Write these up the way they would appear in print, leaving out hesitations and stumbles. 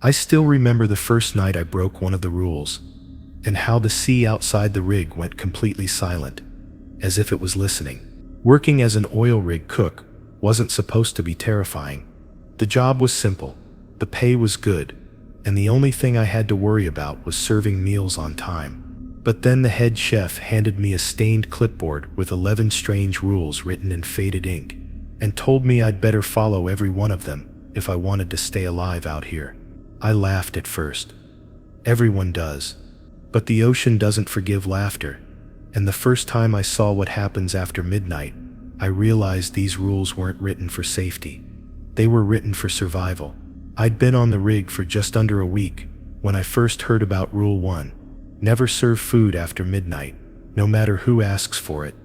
I still remember the first night I broke one of the rules, and how the sea outside the rig went completely silent, as if it was listening. Working as an oil rig cook wasn't supposed to be terrifying. The job was simple, the pay was good, and the only thing I had to worry about was serving meals on time. But then the head chef handed me a stained clipboard with 11 strange rules written in faded ink, and told me I'd better follow every one of them if I wanted to stay alive out here. I laughed at first. Everyone does. But the ocean doesn't forgive laughter, and the first time I saw what happens after midnight, I realized these rules weren't written for safety. They were written for survival. I'd been on the rig for just under a week when I first heard about Rule 1. Never serve food after midnight, no matter who asks for it.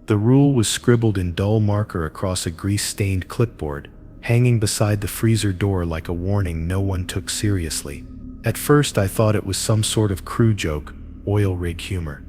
The rule was scribbled in dull marker across a grease-stained clipboard, hanging beside the freezer door like a warning no one took seriously. At first I thought it was some sort of crew joke, oil rig humor.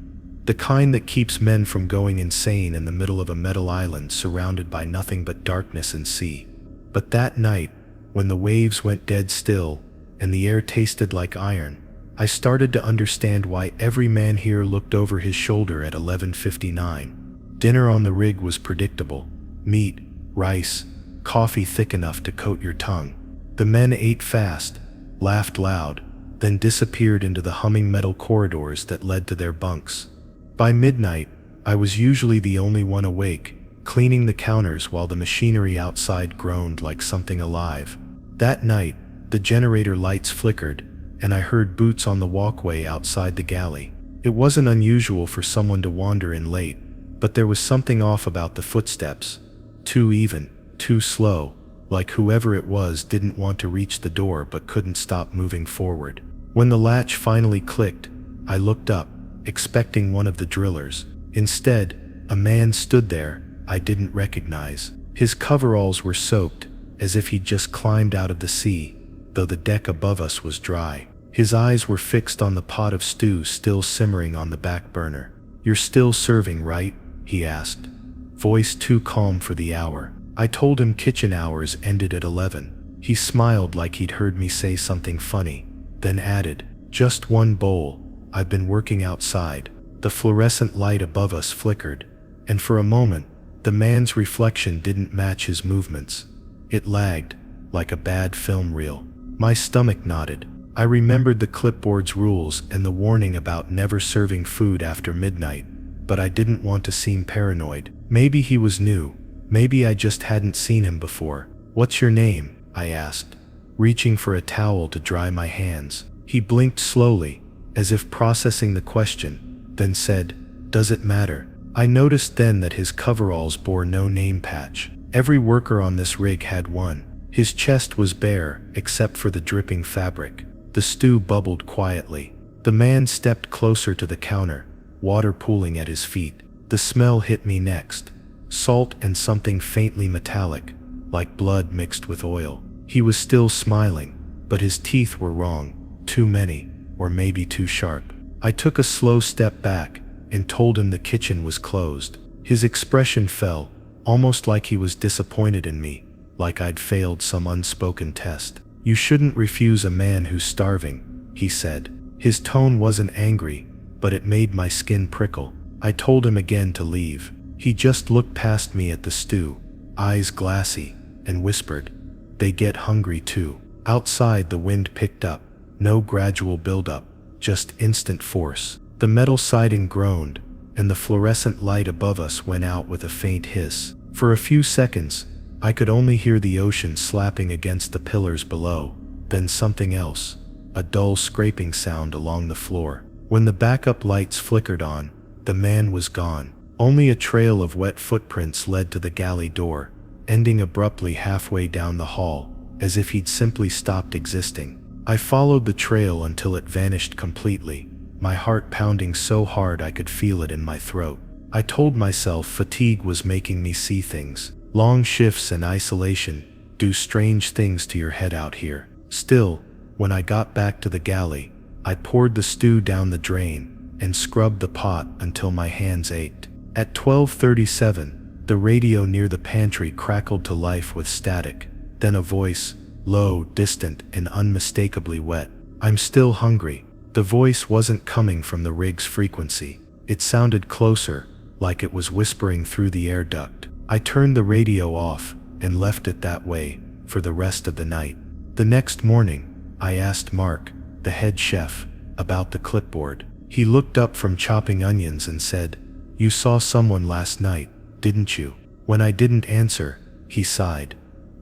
The kind that keeps men from going insane in the middle of a metal island surrounded by nothing but darkness and sea. But that night, when the waves went dead still and the air tasted like iron, I started to understand why every man here looked over his shoulder at 11:59. Dinner on the rig was predictable. Meat, rice, coffee thick enough to coat your tongue. The men ate fast, laughed loud, then disappeared into the humming metal corridors that led to their bunks. By midnight, I was usually the only one awake, cleaning the counters while the machinery outside groaned like something alive. That night, the generator lights flickered, and I heard boots on the walkway outside the galley. It wasn't unusual for someone to wander in late, but there was something off about the footsteps. Too even, too slow, like whoever it was didn't want to reach the door but couldn't stop moving forward. When the latch finally clicked, I looked up, expecting one of the drillers. Instead, a man stood there I didn't recognize. His coveralls were soaked, as if he'd just climbed out of the sea, though the deck above us was dry. His eyes were fixed on the pot of stew still simmering on the back burner. "You're still serving, right?" he asked, voice too calm for the hour. I told him kitchen hours ended at 11. He smiled like he'd heard me say something funny, then added, "Just one bowl. I've been working outside." The fluorescent light above us flickered, and for a moment, the man's reflection didn't match his movements. It lagged, like a bad film reel. My stomach knotted. I remembered the clipboard's rules and the warning about never serving food after midnight, but I didn't want to seem paranoid. Maybe he was new. Maybe I just hadn't seen him before. "What's your name?" I asked, reaching for a towel to dry my hands. He blinked slowly, as if processing the question, then said, "Does it matter?" I noticed then that his coveralls bore no name patch. Every worker on this rig had one. His chest was bare, except for the dripping fabric. The stew bubbled quietly. The man stepped closer to the counter, water pooling at his feet. The smell hit me next. Salt and something faintly metallic, like blood mixed with oil. He was still smiling, but his teeth were wrong. Too many, or maybe too sharp. I took a slow step back and told him the kitchen was closed. His expression fell, almost like he was disappointed in me, like I'd failed some unspoken test. "You shouldn't refuse a man who's starving," he said. His tone wasn't angry, but it made my skin prickle. I told him again to leave. He just looked past me at the stew, eyes glassy, and whispered, "They get hungry too." Outside the wind picked up, no gradual buildup, just instant force. The metal siding groaned, and the fluorescent light above us went out with a faint hiss. For a few seconds, I could only hear the ocean slapping against the pillars below, then something else, a dull scraping sound along the floor. When the backup lights flickered on, the man was gone. Only a trail of wet footprints led to the galley door, ending abruptly halfway down the hall, as if he'd simply stopped existing. I followed the trail until it vanished completely, my heart pounding so hard I could feel it in my throat. I told myself fatigue was making me see things. Long shifts and isolation do strange things to your head out here. Still, when I got back to the galley, I poured the stew down the drain and scrubbed the pot until my hands ached. At 12:37, the radio near the pantry crackled to life with static. Then a voice, low, distant, and unmistakably wet. "I'm still hungry." The voice wasn't coming from the rig's frequency. It sounded closer, like it was whispering through the air duct. I turned the radio off and left it that way for the rest of the night. The next morning, I asked Mark, the head chef, about the clipboard. He looked up from chopping onions and said, "You saw someone last night, didn't you?" When I didn't answer, he sighed.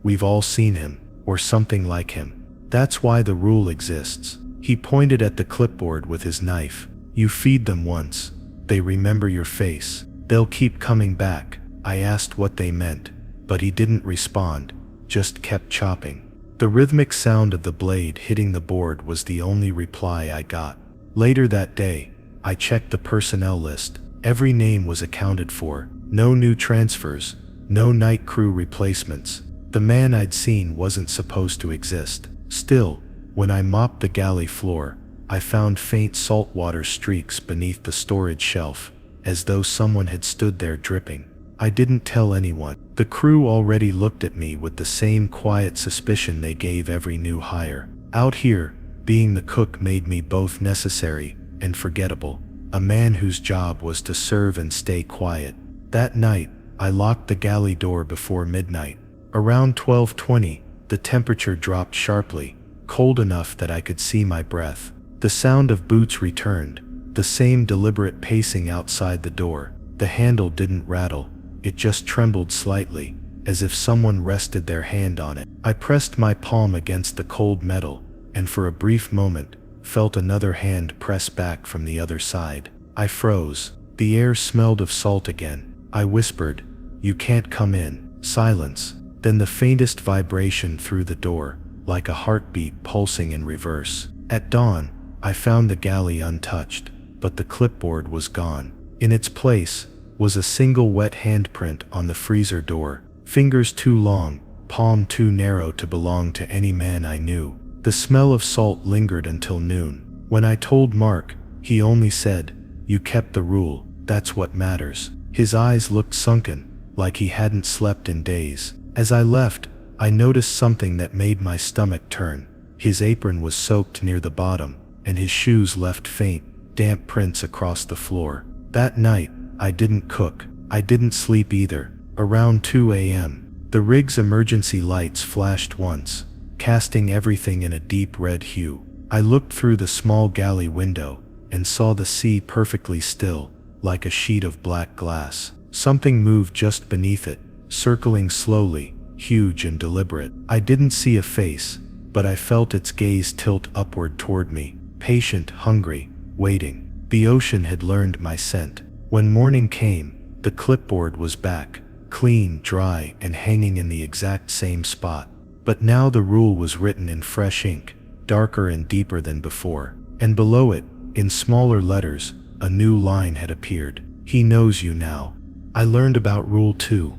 "We've all seen him, or something like him. That's why the rule exists." He pointed at the clipboard with his knife. "You feed them once, they remember your face. They'll keep coming back." I asked what they meant, but he didn't respond, just kept chopping. The rhythmic sound of the blade hitting the board was the only reply I got. Later that day, I checked the personnel list. Every name was accounted for. No new transfers, no night crew replacements. The man I'd seen wasn't supposed to exist. Still, when I mopped the galley floor, I found faint saltwater streaks beneath the storage shelf, as though someone had stood there dripping. I didn't tell anyone. The crew already looked at me with the same quiet suspicion they gave every new hire. Out here, being the cook made me both necessary and forgettable, a man whose job was to serve and stay quiet. That night, I locked the galley door before midnight. Around 12:20, the temperature dropped sharply, cold enough that I could see my breath. The sound of boots returned, the same deliberate pacing outside the door. The handle didn't rattle, it just trembled slightly, as if someone rested their hand on it. I pressed my palm against the cold metal, and for a brief moment, felt another hand press back from the other side. I froze. The air smelled of salt again. I whispered, "You can't come in." Silence. Then the faintest vibration through the door, like a heartbeat pulsing in reverse. At dawn, I found the galley untouched, but the clipboard was gone. In its place was a single wet handprint on the freezer door, fingers too long, palm too narrow to belong to any man I knew. The smell of salt lingered until noon. When I told Mark, he only said, "You kept the rule, that's what matters." His eyes looked sunken, like he hadn't slept in days. As I left, I noticed something that made my stomach turn. His apron was soaked near the bottom, and his shoes left faint, damp prints across the floor. That night, I didn't cook. I didn't sleep either. Around 2 a.m., the rig's emergency lights flashed once, casting everything in a deep red hue. I looked through the small galley window and saw the sea perfectly still, like a sheet of black glass. Something moved just beneath it, circling slowly, huge and deliberate. I didn't see a face, but I felt its gaze tilt upward toward me, patient, hungry, waiting. The ocean had learned my scent. When morning came, the clipboard was back, clean, dry, and hanging in the exact same spot. But now the rule was written in fresh ink, darker and deeper than before. And below it, in smaller letters, a new line had appeared. "He knows you now." I learned about Rule 2.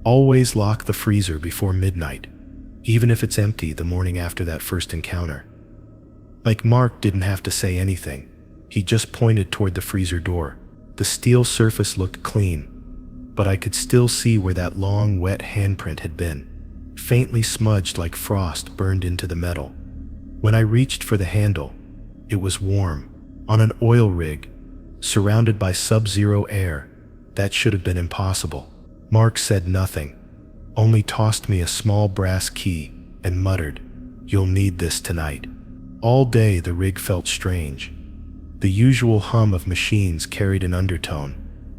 Always lock the freezer before midnight, even if it's empty the morning after that first encounter. Like Mark didn't have to say anything. He just pointed toward the freezer door. The steel surface looked clean, but I could still see where that long, wet handprint had been, faintly smudged like frost burned into the metal. When I reached for the handle, it was warm. On an oil rig, surrounded by sub-zero air, that should have been impossible. Mark said nothing, only tossed me a small brass key and muttered, "You'll need this tonight." All day the rig felt strange. The usual hum of machines carried an undertone,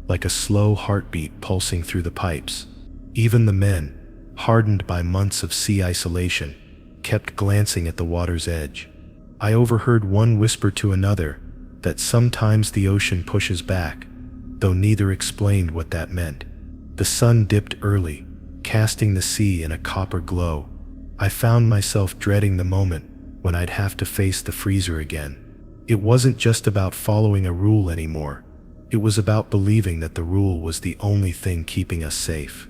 like a slow heartbeat pulsing through the pipes. Even the men, hardened by months of sea isolation, kept glancing at the water's edge. I overheard one whisper to another that sometimes the ocean pushes back, though neither explained what that meant. The sun dipped early, casting the sea in a copper glow. I found myself dreading the moment when I'd have to face the freezer again. It wasn't just about following a rule anymore. It was about believing that the rule was the only thing keeping us safe.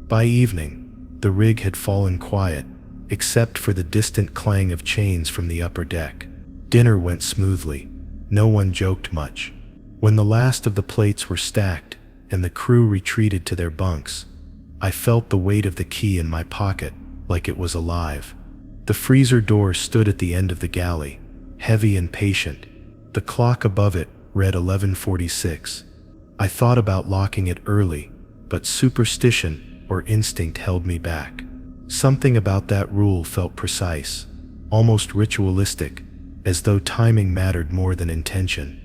By evening, the rig had fallen quiet, except for the distant clang of chains from the upper deck. Dinner went smoothly. No one joked much. When the last of the plates were stacked and the crew retreated to their bunks, I felt the weight of the key in my pocket like it was alive. The freezer door stood at the end of the galley, heavy and patient. The clock above it read 11:46. I thought about locking it early, but superstition or instinct held me back. Something about that rule felt precise, almost ritualistic, as though timing mattered more than intention.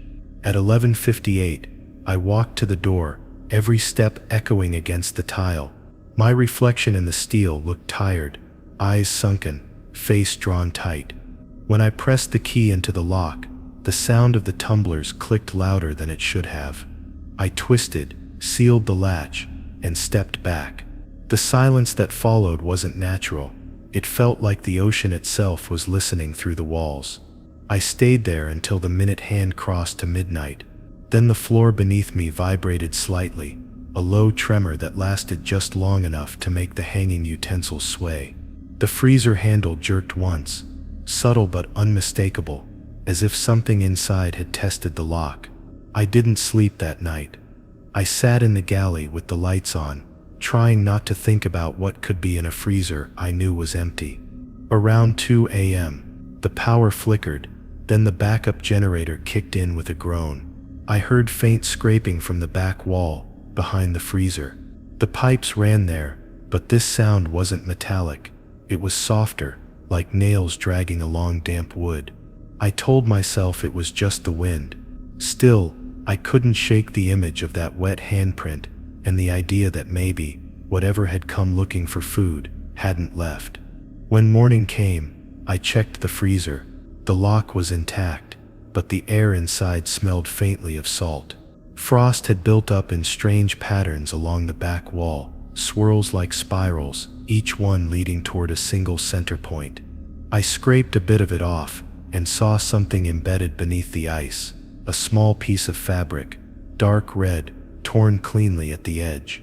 At 11:58, I walked to the door, every step echoing against the tile. My reflection in the steel looked tired, eyes sunken, face drawn tight. When I pressed the key into the lock, the sound of the tumblers clicked louder than it should have. I twisted, sealed the latch, and stepped back. The silence that followed wasn't natural. It felt like the ocean itself was listening through the walls. I stayed there until the minute hand crossed to midnight. Then the floor beneath me vibrated slightly, a low tremor that lasted just long enough to make the hanging utensils sway. The freezer handle jerked once, subtle but unmistakable, as if something inside had tested the lock. I didn't sleep that night. I sat in the galley with the lights on, trying not to think about what could be in a freezer I knew was empty. Around 2 a.m., the power flickered, then the backup generator kicked in with a groan. I heard faint scraping from the back wall, behind the freezer. The pipes ran there, but this sound wasn't metallic. It was softer, like nails dragging along damp wood. I told myself it was just the wind. Still, I couldn't shake the image of that wet handprint, and the idea that maybe, whatever had come looking for food, hadn't left. When morning came, I checked the freezer. The lock was intact, but the air inside smelled faintly of salt. Frost had built up in strange patterns along the back wall, swirls like spirals, each one leading toward a single center point. I scraped a bit of it off, and saw something embedded beneath the ice, a small piece of fabric, dark red, torn cleanly at the edge.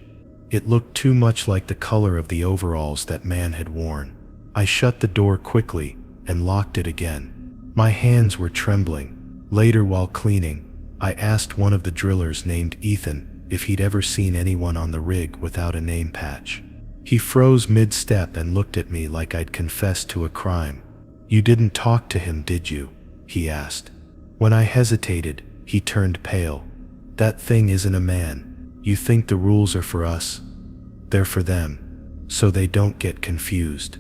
It looked too much like the color of the overalls that man had worn. I shut the door quickly and locked it again. My hands were trembling. Later, while cleaning, I asked one of the drillers named Ethan if he'd ever seen anyone on the rig without a name patch. He froze mid-step and looked at me like I'd confessed to a crime. "You didn't talk to him, did you?" he asked. When I hesitated, he turned pale. "That thing isn't a man. You think the rules are for us? They're for them, so they don't get confused."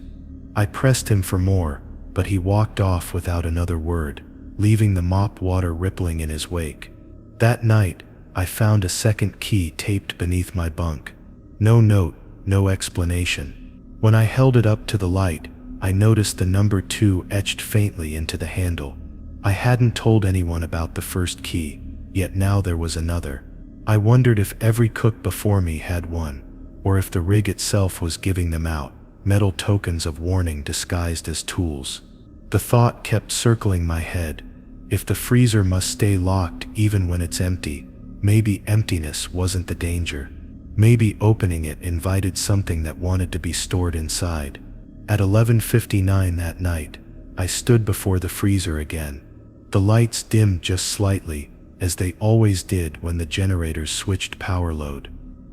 I pressed him for more, but he walked off without another word, leaving the mop water rippling in his wake. That night, I found a second key taped beneath my bunk. No note, no explanation. When I held it up to the light, I noticed the number 2 etched faintly into the handle. I hadn't told anyone about the first key, yet now there was another. I wondered if every cook before me had one, or if the rig itself was giving them out, metal tokens of warning disguised as tools. The thought kept circling my head. If the freezer must stay locked even when it's empty, maybe emptiness wasn't the danger. Maybe opening it invited something that wanted to be stored inside. At 11:59 that night, I stood before the freezer again. The lights dimmed just slightly, as they always did when the generators switched power load.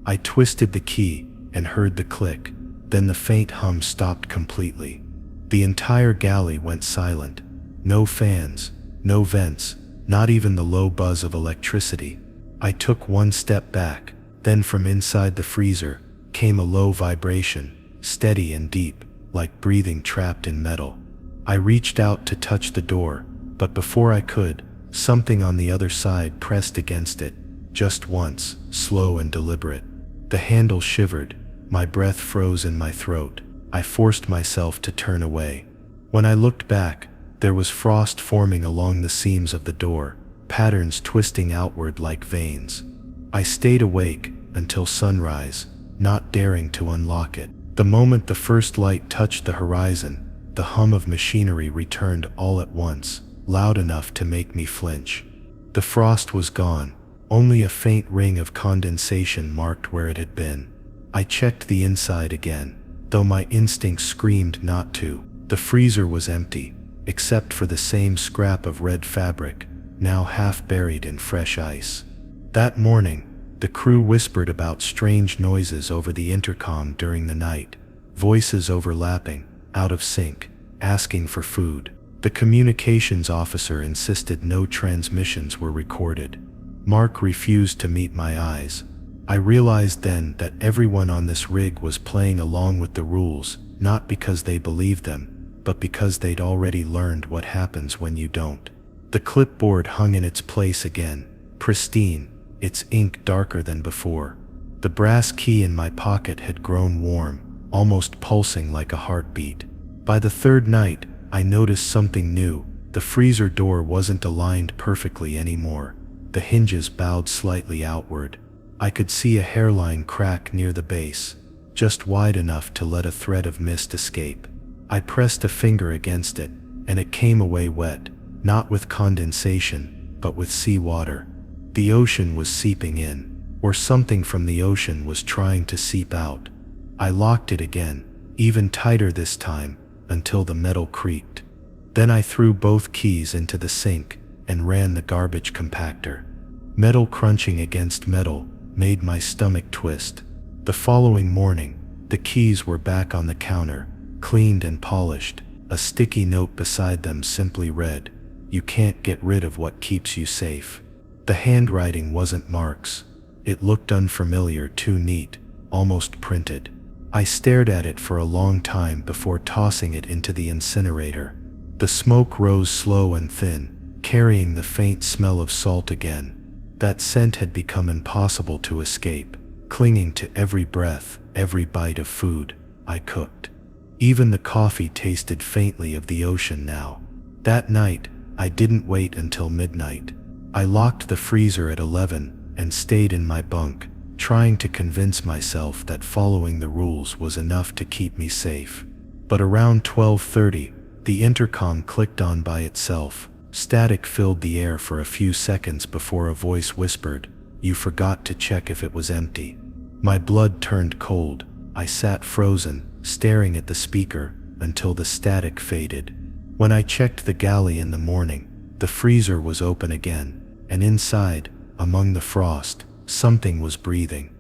I twisted the key and heard the click, then the faint hum stopped completely. The entire galley went silent. No fans, no vents, not even the low buzz of electricity. I took one step back, then from inside the freezer came a low vibration, steady and deep, like breathing trapped in metal. I reached out to touch the door, but before I could, something on the other side pressed against it, just once, slow and deliberate. The handle shivered, my breath froze in my throat. I forced myself to turn away. When I looked back, there was frost forming along the seams of the door, patterns twisting outward like veins. I stayed awake until sunrise, not daring to unlock it. The moment the first light touched the horizon, the hum of machinery returned all at once, loud enough to make me flinch. The frost was gone, only a faint ring of condensation marked where it had been. I checked the inside again, though my instincts screamed not to. The freezer was empty, except for the same scrap of red fabric, now half buried in fresh ice. That morning, the crew whispered about strange noises over the intercom during the night, voices overlapping, out of sync, asking for food. The communications officer insisted no transmissions were recorded. Mark refused to meet my eyes. I realized then that everyone on this rig was playing along with the rules, not because they believed them, but because they'd already learned what happens when you don't. The clipboard hung in its place again, pristine, its ink darker than before. The brass key in my pocket had grown warm, almost pulsing like a heartbeat. By the third night, I noticed something new. The freezer door wasn't aligned perfectly anymore. The hinges bowed slightly outward. I could see a hairline crack near the base, just wide enough to let a thread of mist escape. I pressed a finger against it, and it came away wet, not with condensation, but with seawater. The ocean was seeping in, or something from the ocean was trying to seep out. I locked it again, even tighter this time, until the metal creaked. Then I threw both keys into the sink and ran the garbage compactor. Metal crunching against metal made my stomach twist. The following morning, the keys were back on the counter, cleaned and polished. A sticky note beside them simply read, "You can't get rid of what keeps you safe." The handwriting wasn't Mark's. It looked unfamiliar, too neat, almost printed. I stared at it for a long time before tossing it into the incinerator. The smoke rose slow and thin, carrying the faint smell of salt again. That scent had become impossible to escape, clinging to every breath, every bite of food I cooked. Even the coffee tasted faintly of the ocean now. That night, I didn't wait until midnight. I locked the freezer at 11 and stayed in my bunk, trying to convince myself that following the rules was enough to keep me safe. But around 12:30, the intercom clicked on by itself. Static filled the air for a few seconds before a voice whispered, "You forgot to check if it was empty." My blood turned cold. I sat frozen, staring at the speaker, until the static faded. When I checked the galley in the morning, the freezer was open again, and inside, among the frost, something was breathing.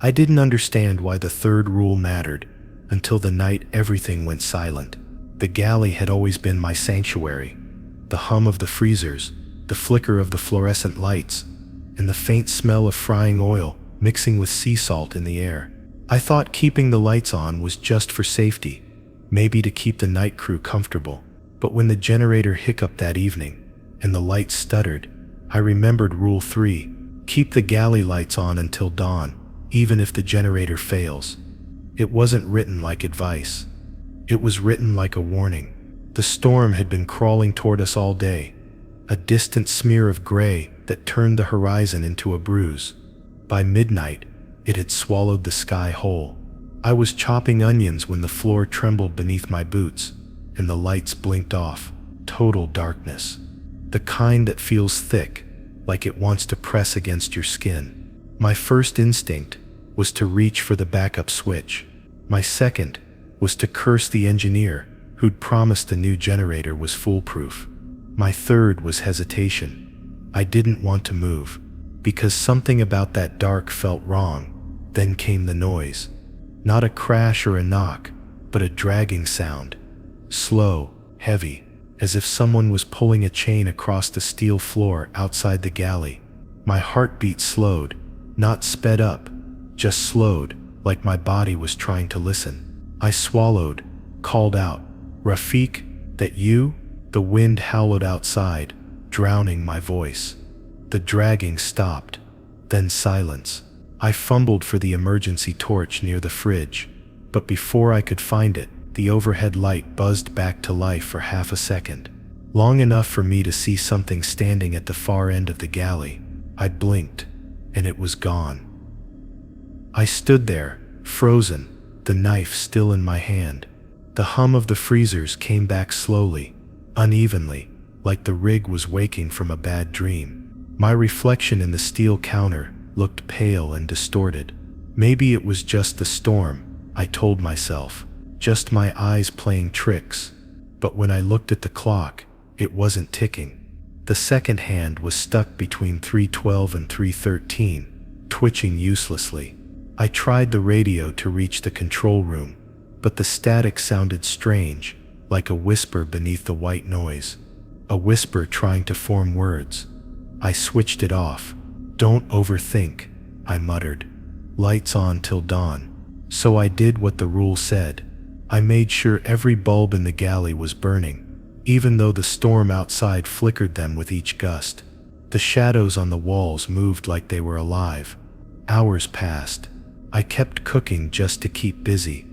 I didn't understand why the third rule mattered, until the night everything went silent. The galley had always been my sanctuary. The hum of the freezers, the flicker of the fluorescent lights, and the faint smell of frying oil mixing with sea salt in the air. I thought keeping the lights on was just for safety, maybe to keep the night crew comfortable. But when the generator hiccuped that evening, and the lights stuttered, I remembered Rule 3, keep the galley lights on until dawn, even if the generator fails. It wasn't written like advice. It was written like a warning. The storm had been crawling toward us all day, a distant smear of gray that turned the horizon into a bruise. By midnight, it had swallowed the sky whole. I was chopping onions when the floor trembled beneath my boots, and the lights blinked off. Total darkness. The kind that feels thick, like it wants to press against your skin. My first instinct was to reach for the backup switch. My second was to curse the engineer who'd promised the new generator was foolproof. My third was hesitation. I didn't want to move, because something about that dark felt wrong. Then came the noise. Not a crash or a knock, but a dragging sound. Slow, heavy, as if someone was pulling a chain across the steel floor outside the galley. My heartbeat slowed, not sped up, just slowed, like my body was trying to listen. I swallowed, called out, "Rafik, that you?" The wind howled outside, drowning my voice. The dragging stopped, then silence. I fumbled for the emergency torch near the fridge, but before I could find it, the overhead light buzzed back to life for half a second, long enough for me to see something standing at the far end of the galley. I blinked, and it was gone. I stood there, frozen, the knife still in my hand. The hum of the freezers came back slowly, unevenly, like the rig was waking from a bad dream. My reflection in the steel counter looked pale and distorted. Maybe it was just the storm, I told myself, just my eyes playing tricks. But when I looked at the clock, it wasn't ticking. The second hand was stuck between 3:12 and 3:13, twitching uselessly. I tried the radio to reach the control room, but the static sounded strange, like a whisper beneath the white noise. A whisper trying to form words. I switched it off. "Don't overthink," I muttered. "Lights on till dawn." So I did what the rule said. I made sure every bulb in the galley was burning, even though the storm outside flickered them with each gust. The shadows on the walls moved like they were alive. Hours passed. I kept cooking just to keep busy.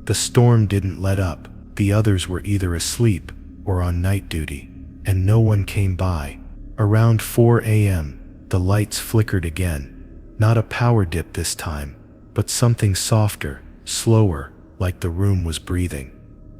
The storm didn't let up. The others were either asleep or on night duty, and no one came by. Around 4 a.m., the lights flickered again. Not a power dip this time, but something softer, slower, like the room was breathing.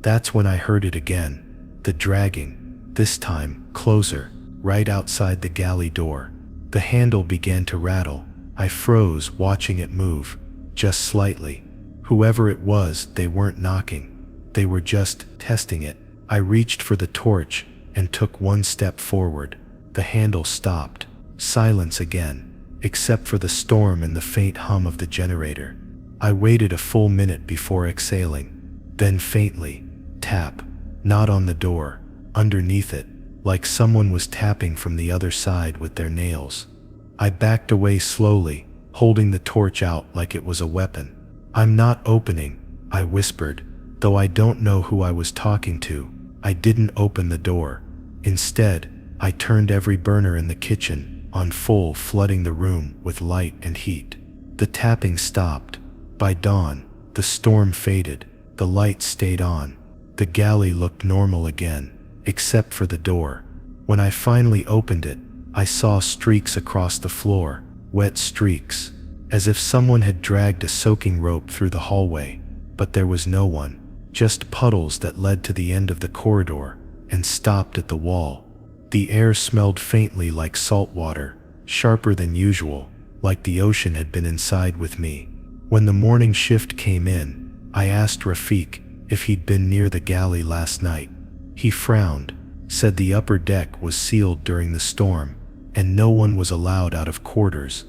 That's when I heard it again. The dragging, this time closer, right outside the galley door. The handle began to rattle. I froze watching it move, just slightly. Whoever it was, they weren't knocking. They were just testing it. I reached for the torch and took one step forward. The handle stopped. Silence again, except for the storm and the faint hum of the generator. I waited a full minute before exhaling. Then faintly, tap. Not on the door, underneath it, like someone was tapping from the other side with their nails. I backed away slowly, holding the torch out like it was a weapon. "I'm not opening," I whispered, though I don't know who I was talking to. I didn't open the door. Instead, I turned every burner in the kitchen on full, flooding the room with light and heat. The tapping stopped. By dawn, the storm faded. The lights stayed on. The galley looked normal again, except for the door. When I finally opened it, I saw streaks across the floor, wet streaks, as if someone had dragged a soaking rope through the hallway. But there was no one, just puddles that led to the end of the corridor and stopped at the wall. The air smelled faintly like salt water, sharper than usual, like the ocean had been inside with me. When the morning shift came in, I asked Rafik if he'd been near the galley last night. He frowned, said the upper deck was sealed during the storm, and no one was allowed out of quarters.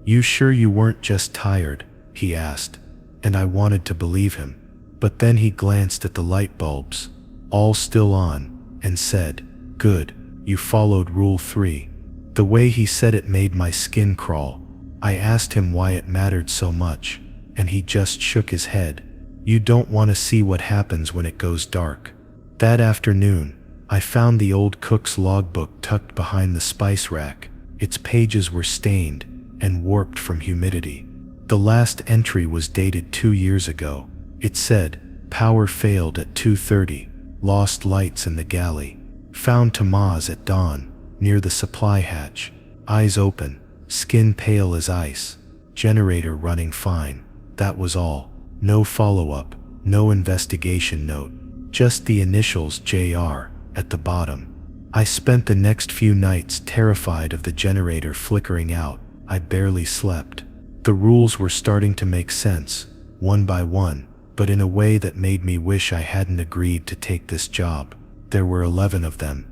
"You sure you weren't just tired?" he asked, and I wanted to believe him. But then he glanced at the light bulbs, all still on, and said, "Good, you followed Rule 3. The way he said it made my skin crawl. I asked him why it mattered so much, and he just shook his head. "You don't want to see what happens when it goes dark." That afternoon, I found the old cook's logbook tucked behind the spice rack. Its pages were stained and warped from humidity. The last entry was dated 2 years ago. It said, "Power failed at 2:30, lost lights in the galley. Found Tamaz at dawn, near the supply hatch. Eyes open, skin pale as ice. Generator running fine." That was all. No follow-up, no investigation note. Just the initials JR at the bottom. I spent the next few nights terrified of the generator flickering out. I barely slept. The rules were starting to make sense, one by one, but in a way that made me wish I hadn't agreed to take this job. There were 11 of them.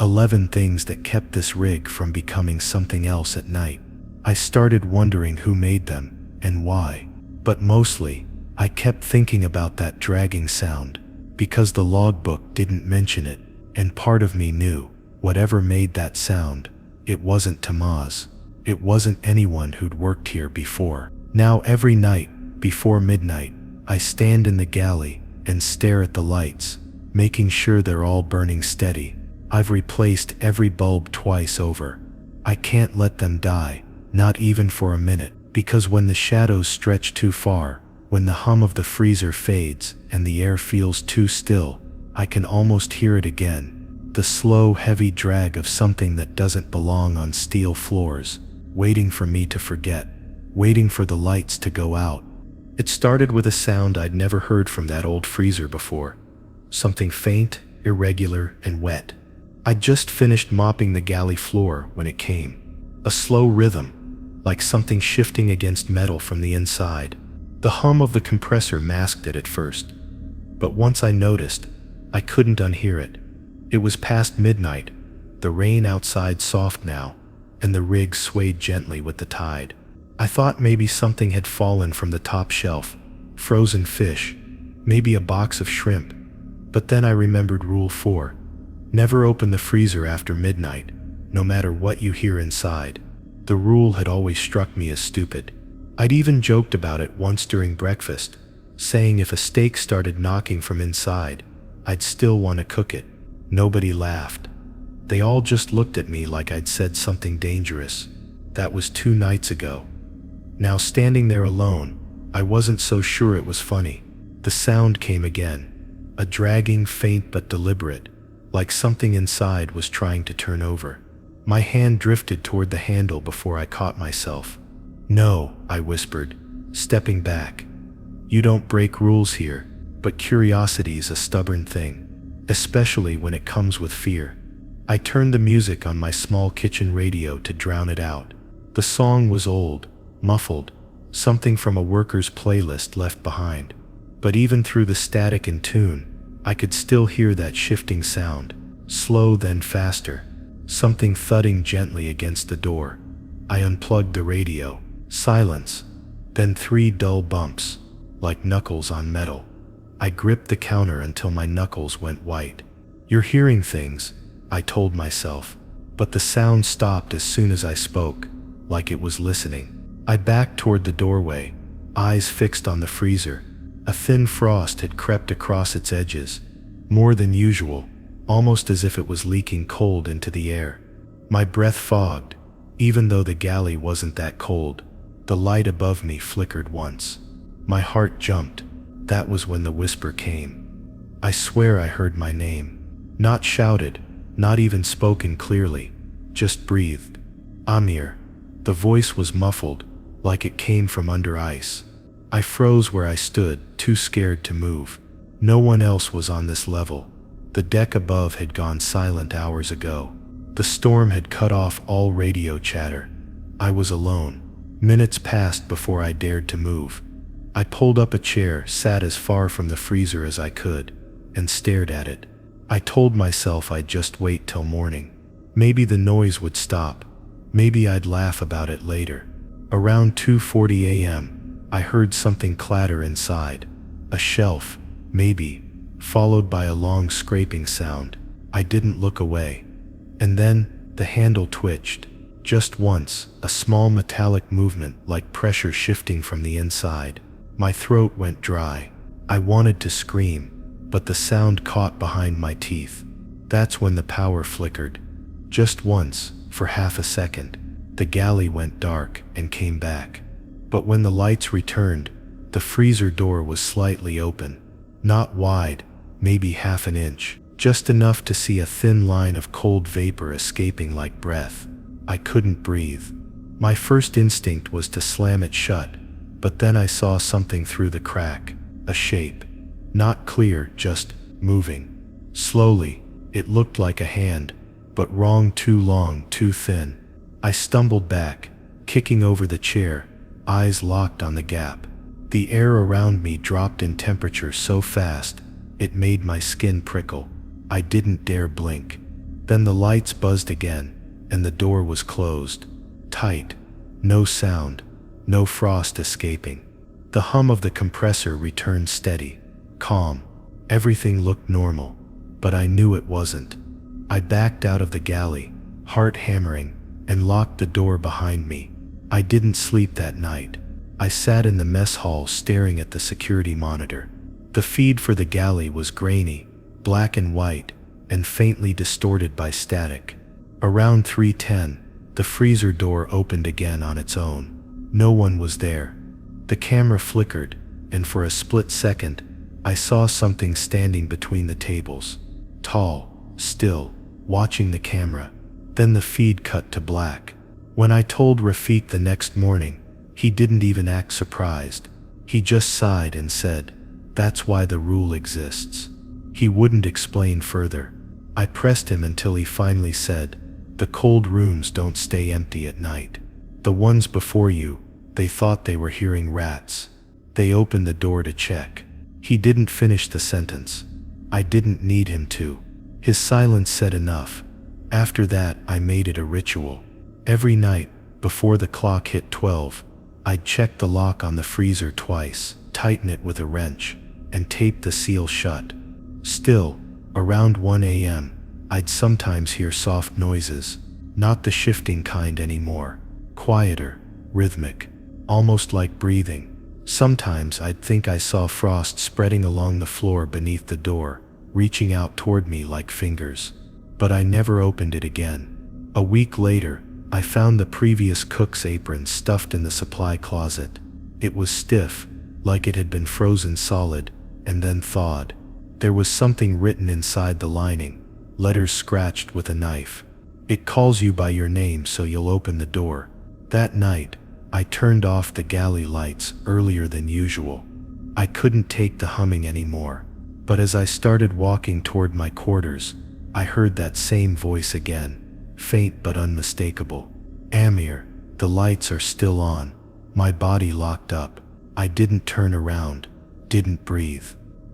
11 things that kept this rig from becoming something else at night. I started wondering who made them, and why. But mostly, I kept thinking about that dragging sound, because the logbook didn't mention it, and part of me knew, whatever made that sound, it wasn't Tamaz. It wasn't anyone who'd worked here before. Now every night, before midnight, I stand in the galley and stare at the lights, making sure they're all burning steady. I've replaced every bulb twice over. I can't let them die, not even for a minute, because when the shadows stretch too far, when the hum of the freezer fades and the air feels too still, I can almost hear it again. The slow, heavy drag of something that doesn't belong on steel floors, waiting for me to forget, waiting for the lights to go out. It started with a sound I'd never heard from that old freezer before. Something faint, irregular, and wet. I'd just finished mopping the galley floor when it came. A slow rhythm, like something shifting against metal from the inside. The hum of the compressor masked it at first, but once I noticed, I couldn't unhear it. It was past midnight, the rain outside soft now, and the rig swayed gently with the tide. I thought maybe something had fallen from the top shelf, frozen fish, maybe a box of shrimp. But then I remembered Rule 4. Never open the freezer after midnight, no matter what you hear inside. The rule had always struck me as stupid. I'd even joked about it once during breakfast, saying if a steak started knocking from inside, I'd still want to cook it. Nobody laughed. They all just looked at me like I'd said something dangerous. That was 2 nights ago. Now standing there alone, I wasn't so sure it was funny. The sound came again. A dragging, faint but deliberate, like something inside was trying to turn over. My hand drifted toward the handle before I caught myself. "No," I whispered, stepping back. "You don't break rules here, but curiosity's a stubborn thing, especially when it comes with fear." I turned the music on my small kitchen radio to drown it out. The song was old, muffled, something from a worker's playlist left behind. But even through the static and tune, I could still hear that shifting sound, slow then faster, something thudding gently against the door. I unplugged the radio. Silence. Then 3 dull bumps, like knuckles on metal. I gripped the counter until my knuckles went white. "You're hearing things," I told myself, but the sound stopped as soon as I spoke, like it was listening. I backed toward the doorway, eyes fixed on the freezer. A thin frost had crept across its edges, more than usual, almost as if it was leaking cold into the air. My breath fogged, even though the galley wasn't that cold. The light above me flickered once. My heart jumped. That was when the whisper came. I swear I heard my name. Not shouted, not even spoken clearly, just breathed. "Amir." The voice was muffled, like it came from under ice. I froze where I stood, too scared to move. No one else was on this level. The deck above had gone silent hours ago. The storm had cut off all radio chatter. I was alone. Minutes passed before I dared to move. I pulled up a chair, sat as far from the freezer as I could, and stared at it. I told myself I'd just wait till morning. Maybe the noise would stop. Maybe I'd laugh about it later. Around 2:40 a.m., I heard something clatter inside. A shelf, maybe, followed by a long scraping sound. I didn't look away. And then, the handle twitched. Just once, a small metallic movement like pressure shifting from the inside. My throat went dry. I wanted to scream, but the sound caught behind my teeth. That's when the power flickered. Just once, for half a second. The galley went dark and came back. But when the lights returned, the freezer door was slightly open. Not wide, maybe half an inch. Just enough to see a thin line of cold vapor escaping like breath. I couldn't breathe. My first instinct was to slam it shut, but then I saw something through the crack. A shape. Not clear, just moving. Slowly, it looked like a hand, but wrong, too long, too thin. I stumbled back, kicking over the chair, eyes locked on the gap. The air around me dropped in temperature so fast, it made my skin prickle. I didn't dare blink. Then the lights buzzed again, and the door was closed. Tight. No sound. No frost escaping. The hum of the compressor returned steady. Calm. Everything looked normal. But I knew it wasn't. I backed out of the galley, heart hammering, and locked the door behind me. I didn't sleep that night. I sat in the mess hall staring at the security monitor. The feed for the galley was grainy, black and white, and faintly distorted by static. Around 3:10, the freezer door opened again on its own. No one was there. The camera flickered, and for a split second, I saw something standing between the tables. Tall, still, watching the camera. Then the feed cut to black. When I told Rafiq the next morning, he didn't even act surprised. He just sighed and said, "That's why the rule exists." He wouldn't explain further. I pressed him until he finally said, "The cold rooms don't stay empty at night. The ones before you, they thought they were hearing rats. They opened the door to check." He didn't finish the sentence. I didn't need him to. His silence said enough. After that, I made it a ritual. Every night, before the clock hit 12, I'd check the lock on the freezer twice, tighten it with a wrench, and tape the seal shut. Still, around 1 a.m., I'd sometimes hear soft noises, not the shifting kind anymore. Quieter, rhythmic, almost like breathing. Sometimes I'd think I saw frost spreading along the floor beneath the door, reaching out toward me like fingers. But I never opened it again. A week later, I found the previous cook's apron stuffed in the supply closet. It was stiff, like it had been frozen solid, and then thawed. There was something written inside the lining, letters scratched with a knife. It calls you by your name so you'll open the door. That night, I turned off the galley lights earlier than usual. I couldn't take the humming anymore. But as I started walking toward my quarters, I heard that same voice again, faint but unmistakable. Amir, the lights are still on. My body locked up. I didn't turn around, didn't breathe.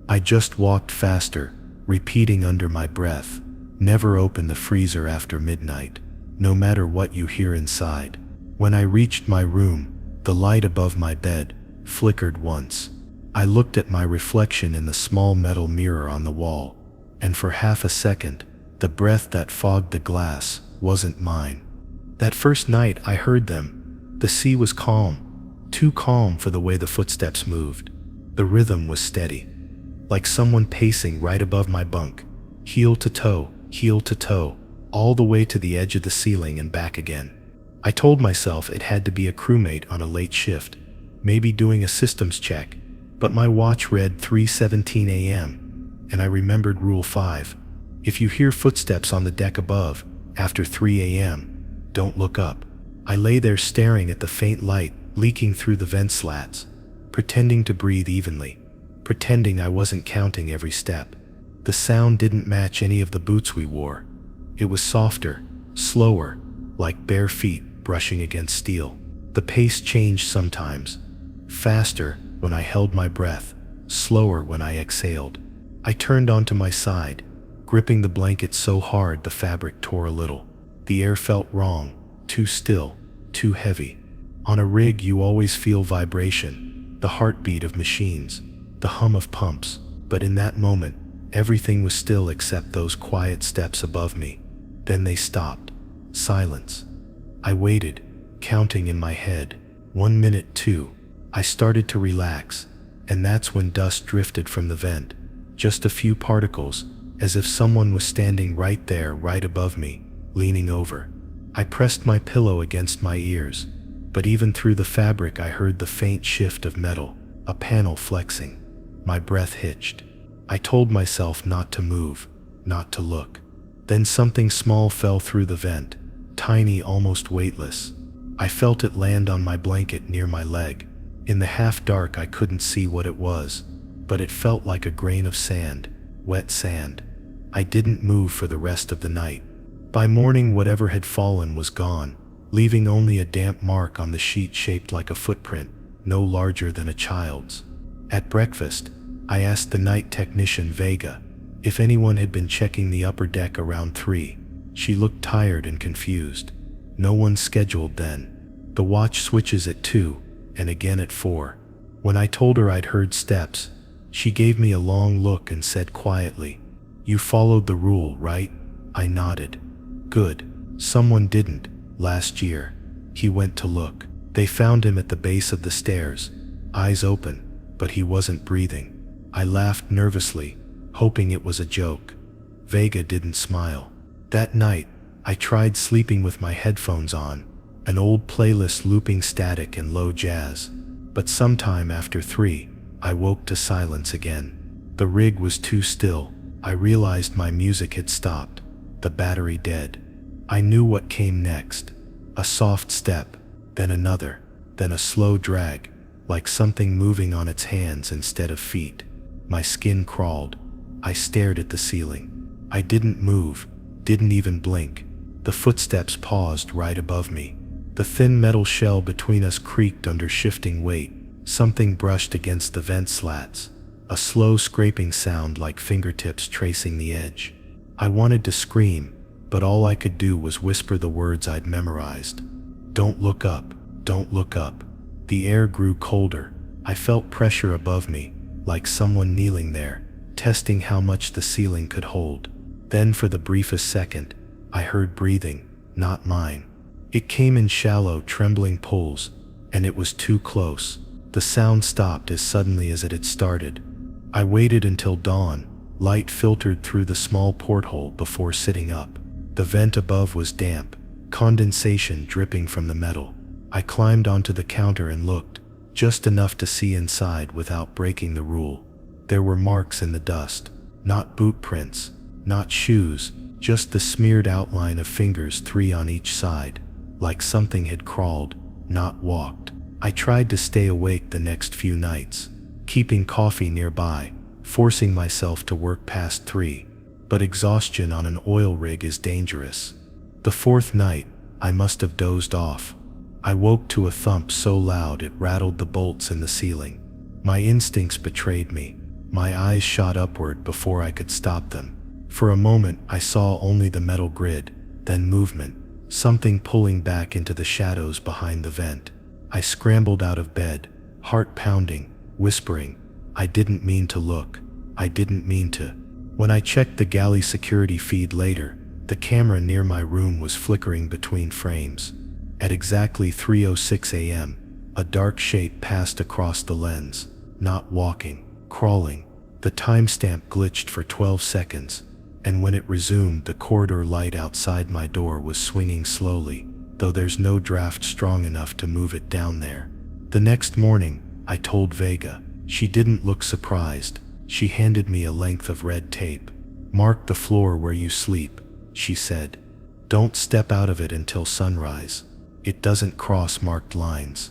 I just walked faster, repeating under my breath, never open the freezer after midnight, no matter what you hear inside. When I reached my room, the light above my bed flickered once. I looked at my reflection in the small metal mirror on the wall, and for half a second, the breath that fogged the glass wasn't mine. That first night I heard them. The sea was calm, too calm for the way the footsteps moved. The rhythm was steady, like someone pacing right above my bunk, heel to toe, all the way to the edge of the ceiling and back again. I told myself it had to be a crewmate on a late shift, maybe doing a systems check, but my watch read 3:17 a.m., and I remembered Rule 5. If you hear footsteps on the deck above, after 3 a.m., don't look up. I lay there staring at the faint light leaking through the vent slats, pretending to breathe evenly, pretending I wasn't counting every step. The sound didn't match any of the boots we wore. It was softer, slower, like bare feet brushing against steel. The pace changed sometimes, faster when I held my breath, slower when I exhaled. I turned onto my side, gripping the blanket so hard the fabric tore a little. The air felt wrong, too still, too heavy. On a rig you always feel vibration, the heartbeat of machines, the hum of pumps, but in that moment, everything was still except those quiet steps above me. Then they stopped. Silence. I waited, counting in my head. 1 minute, 2. I started to relax, and that's when dust drifted from the vent. Just a few particles, as if someone was standing right there, right above me, leaning over. I pressed my pillow against my ears, but even through the fabric I heard the faint shift of metal, a panel flexing. My breath hitched. I told myself not to move, not to look. Then something small fell through the vent, tiny, almost weightless. I felt it land on my blanket near my leg. In the half-dark I couldn't see what it was, but it felt like a grain of sand, wet sand. I didn't move for the rest of the night. By morning whatever had fallen was gone, leaving only a damp mark on the sheet shaped like a footprint, no larger than a child's. At breakfast, I asked the night technician Vega if anyone had been checking the upper deck around 3. She looked tired and confused. No one scheduled then. The watch switches at 2, and again at 4. When I told her I'd heard steps, she gave me a long look and said quietly, "You followed the rule, right?" I nodded. "Good. Someone didn't. Last year." He went to look. They found him at the base of the stairs, eyes open, but he wasn't breathing. I laughed nervously, hoping it was a joke. Vega didn't smile. That night, I tried sleeping with my headphones on, an old playlist looping static and low jazz. But sometime after 3, I woke to silence again. The rig was too still. I realized my music had stopped, the battery dead. I knew what came next. A soft step, then another, then a slow drag, like something moving on its hands instead of feet. My skin crawled. I stared at the ceiling. I didn't move, didn't even blink. The footsteps paused right above me. The thin metal shell between us creaked under shifting weight. Something brushed against the vent slats, a slow scraping sound like fingertips tracing the edge. I wanted to scream, but all I could do was whisper the words I'd memorized. "Don't look up, don't look up." The air grew colder. I felt pressure above me, like someone kneeling there, testing how much the ceiling could hold. Then for the briefest second, I heard breathing, not mine. It came in shallow, trembling pulls, and it was too close. The sound stopped as suddenly as it had started. I waited until dawn. Light filtered through the small porthole before sitting up. The vent above was damp, condensation dripping from the metal. I climbed onto the counter and looked, just enough to see inside without breaking the rule. There were marks in the dust, not boot prints, not shoes, just the smeared outline of fingers, 3 on each side, like something had crawled, not walked. I tried to stay awake the next few nights, keeping coffee nearby, forcing myself to work past 3, but exhaustion on an oil rig is dangerous. The 4th night, I must have dozed off. I woke to a thump so loud it rattled the bolts in the ceiling. My instincts betrayed me. My eyes shot upward before I could stop them. For a moment, I saw only the metal grid, then movement, something pulling back into the shadows behind the vent. I scrambled out of bed, heart pounding, whispering, I didn't mean to look. I didn't mean to. When I checked the galley security feed later, the camera near my room was flickering between frames. At exactly 3:06 a.m., a dark shape passed across the lens, not walking, crawling. The timestamp glitched for 12 seconds, and when it resumed, the corridor light outside my door was swinging slowly, though there's no draft strong enough to move it down there. The next morning, I told Vega. She didn't look surprised. She handed me a length of red tape. Mark the floor where you sleep, she said. Don't step out of it until sunrise. It doesn't cross marked lines.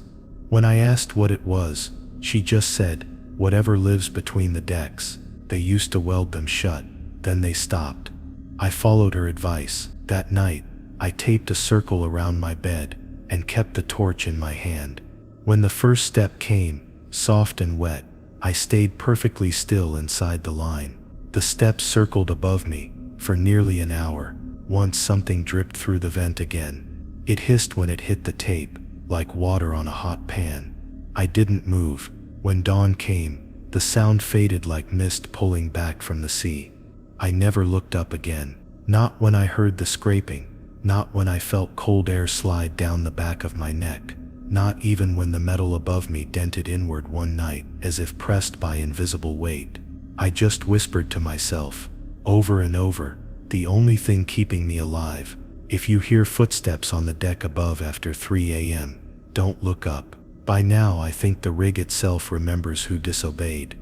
When I asked what it was, she just said, whatever lives between the decks. They used to weld them shut, then they stopped. I followed her advice. That night, I taped a circle around my bed and kept the torch in my hand. When the first step came, soft and wet, I stayed perfectly still inside the line. The steps circled above me for nearly an hour. Once something dripped through the vent again. It hissed when it hit the tape, like water on a hot pan. I didn't move. When dawn came, the sound faded like mist pulling back from the sea. I never looked up again. Not when I heard the scraping, not when I felt cold air slide down the back of my neck, not even when the metal above me dented inward one night as if pressed by invisible weight. I just whispered to myself, over and over, the only thing keeping me alive. If you hear footsteps on the deck above after 3 a.m., don't look up. By now, I think the rig itself remembers who disobeyed.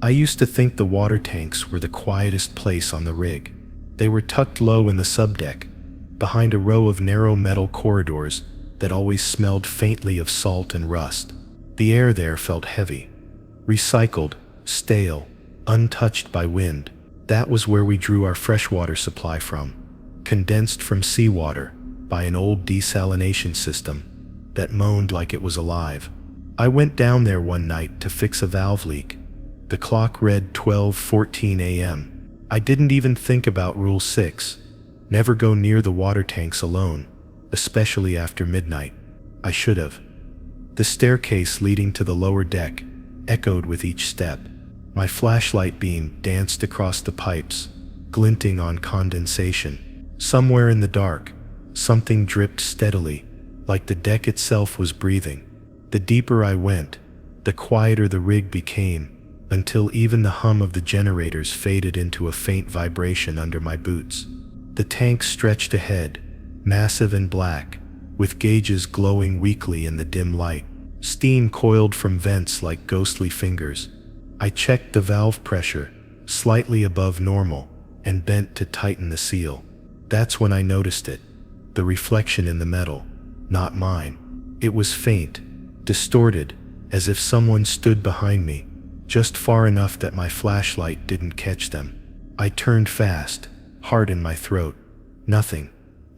I used to think the water tanks were the quietest place on the rig. They were tucked low in the subdeck, behind a row of narrow metal corridors that always smelled faintly of salt and rust. The air there felt heavy, recycled, stale, untouched by wind. That was where we drew our freshwater supply from, condensed from seawater by an old desalination system that moaned like it was alive. I went down there one night to fix a valve leak. The clock read 12:14 a.m. I didn't even think about Rule 6. Never go near the water tanks alone, especially after midnight. I should have. The staircase leading to the lower deck echoed with each step. My flashlight beam danced across the pipes, glinting on condensation. Somewhere in the dark, something dripped steadily, like the deck itself was breathing. The deeper I went, the quieter the rig became, until even the hum of the generators faded into a faint vibration under my boots. The tank stretched ahead, massive and black, with gauges glowing weakly in the dim light. Steam coiled from vents like ghostly fingers. I checked the valve pressure, slightly above normal, and bent to tighten the seal. That's when I noticed it. The reflection in the metal, not mine. It was faint, distorted, as if someone stood behind me, just far enough that my flashlight didn't catch them. I turned fast, heart in my throat. Nothing,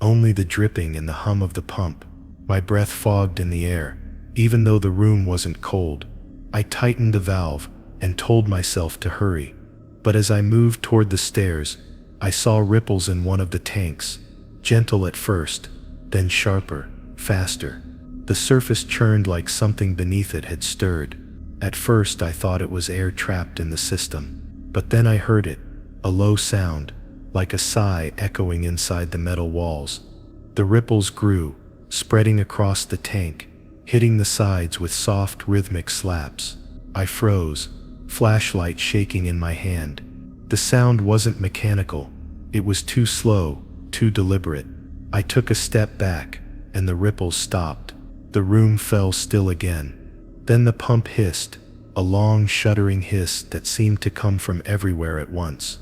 only the dripping and the hum of the pump. My breath fogged in the air, even though the room wasn't cold. I tightened the valve and told myself to hurry. But as I moved toward the stairs, I saw ripples in one of the tanks, gentle at first, then sharper, faster. The surface churned like something beneath it had stirred. At first I thought it was air trapped in the system, But then I heard it, a low sound, like a sigh echoing inside the metal walls. The ripples grew, spreading across the tank, hitting the sides with soft rhythmic slaps. I froze, flashlight shaking in my hand. The sound wasn't mechanical. It was too slow, too deliberate. I took a step back, and the ripples stopped. The room fell still again. Then the pump hissed, a long shuddering hiss that seemed to come from everywhere at once.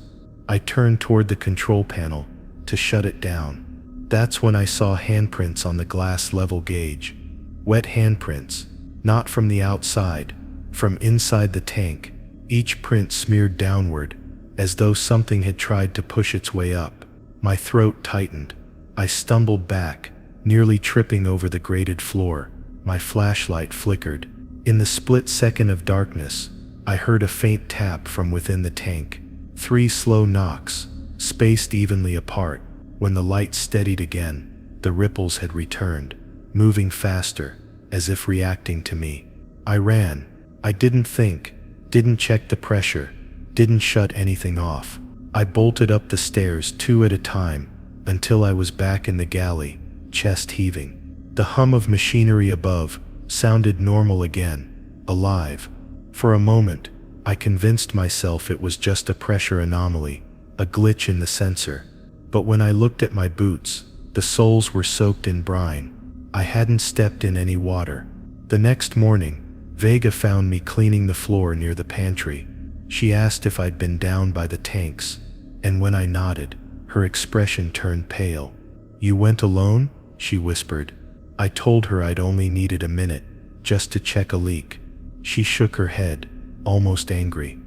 I turned toward the control panel to shut it down. That's when I saw handprints on the glass level gauge. Wet handprints, not from the outside, from inside the tank, each print smeared downward, as though something had tried to push its way up. My throat tightened. I stumbled back, nearly tripping over the grated floor. My flashlight flickered. In the split second of darkness, I heard a faint tap from within the tank. 3 slow knocks, spaced evenly apart. When the light steadied again, the ripples had returned, moving faster, as if reacting to me. I ran. I didn't think, didn't check the pressure, didn't shut anything off. I bolted up the stairs 2 at a time, until I was back in the galley, chest heaving. The hum of machinery above sounded normal again, alive. For a moment, I convinced myself it was just a pressure anomaly, a glitch in the sensor. But when I looked at my boots, the soles were soaked in brine. I hadn't stepped in any water. The next morning, Vega found me cleaning the floor near the pantry. She asked if I'd been down by the tanks, and when I nodded, her expression turned pale. "You went alone?" she whispered. I told her I'd only needed a minute, just to check a leak. She shook her head, almost angry.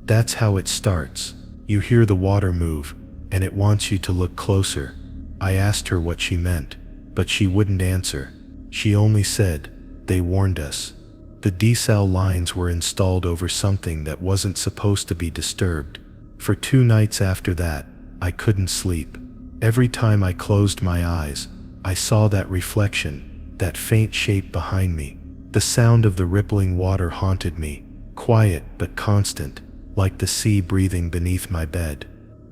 "That's how it starts. You hear the water move, and it wants you to look closer." I asked her what she meant, but she wouldn't answer. She only said, "They warned us." The desal lines were installed over something that wasn't supposed to be disturbed. For 2 nights after that, I couldn't sleep. Every time I closed my eyes, I saw that reflection, that faint shape behind me. The sound of the rippling water haunted me, quiet but constant, like the sea breathing beneath my bed.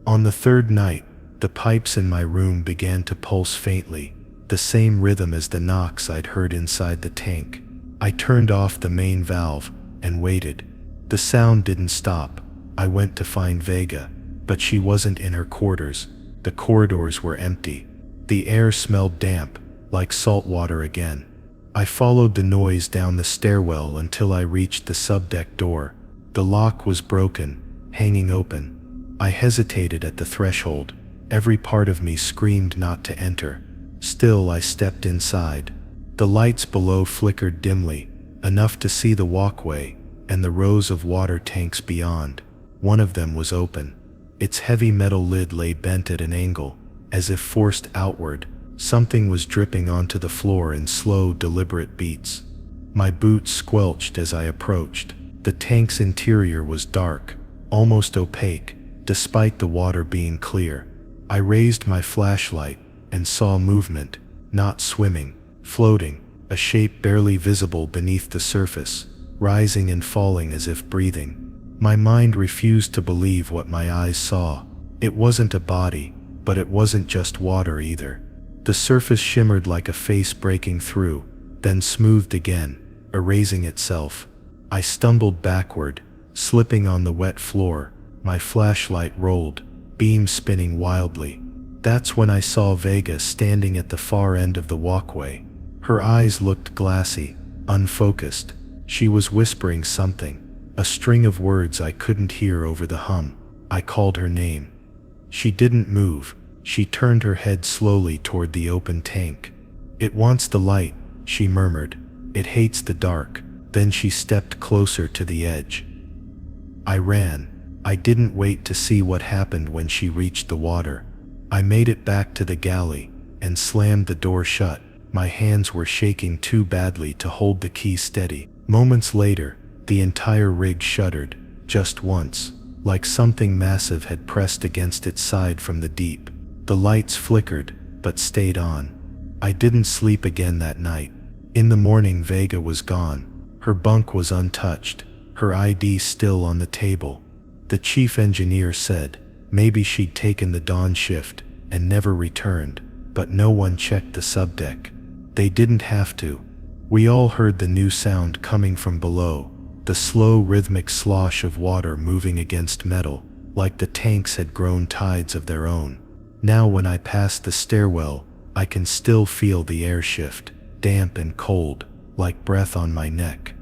On the 3rd night, the pipes in my room began to pulse faintly, the same rhythm as the knocks I'd heard inside the tank. I turned off the main valve and waited. The sound didn't stop. I went to find Vega, but she wasn't in her quarters. The corridors were empty. The air smelled damp, like salt water again. I followed the noise down the stairwell until I reached the subdeck door. The lock was broken, hanging open. I hesitated at the threshold. Every part of me screamed not to enter. Still, I stepped inside. The lights below flickered dimly, enough to see the walkway and the rows of water tanks beyond. One of them was open. Its heavy metal lid lay bent at an angle, as if forced outward. Something was dripping onto the floor in slow, deliberate beats. My boots squelched as I approached. The tank's interior was dark, almost opaque, despite the water being clear. I raised my flashlight and saw movement, not swimming, floating, a shape barely visible beneath the surface, rising and falling as if breathing. My mind refused to believe what my eyes saw. It wasn't a body, but it wasn't just water either. The surface shimmered like a face breaking through, then smoothed again, erasing itself. I stumbled backward, slipping on the wet floor. My flashlight rolled, beams spinning wildly. That's when I saw Vega standing at the far end of the walkway. Her eyes looked glassy, unfocused. She was whispering something, a string of words I couldn't hear over the hum. I called her name. She didn't move. She turned her head slowly toward the open tank. "It wants the light," she murmured. "It hates the dark." Then she stepped closer to the edge. I ran. I didn't wait to see what happened when she reached the water. I made it back to the galley and slammed the door shut. My hands were shaking too badly to hold the key steady. Moments later, the entire rig shuddered, just once, like something massive had pressed against its side from the deep. The lights flickered, but stayed on. I didn't sleep again that night. In the morning, Vega was gone. Her bunk was untouched, her ID still on the table. The chief engineer said maybe she'd taken the dawn shift and never returned, but no one checked the subdeck. They didn't have to. We all heard the new sound coming from below, the slow rhythmic slosh of water moving against metal, like the tanks had grown tides of their own. Now when I pass the stairwell, I can still feel the air shift, damp and cold, like breath on my neck.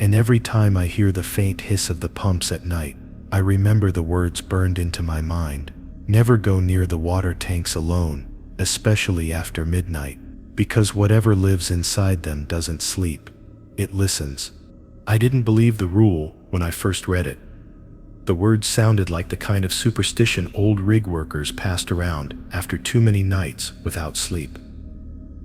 And every time I hear the faint hiss of the pumps at night, I remember the words burned into my mind. Never go near the water tanks alone, especially after midnight, because whatever lives inside them doesn't sleep. It listens. I didn't believe the rule when I first read it. The words sounded like the kind of superstition old rig workers passed around after too many nights without sleep.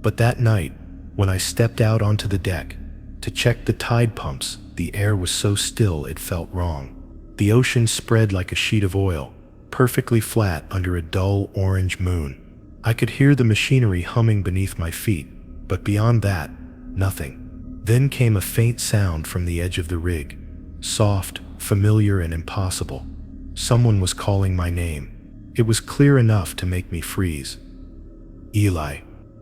But that night, when I stepped out onto the deck to check the tide pumps, the air was so still it felt wrong. The ocean spread like a sheet of oil, perfectly flat under a dull orange moon. I could hear the machinery humming beneath my feet, but beyond that, nothing. Then came a faint sound from the edge of the rig, soft, familiar, and impossible. Someone was calling my name. It was clear enough to make me freeze. Eli.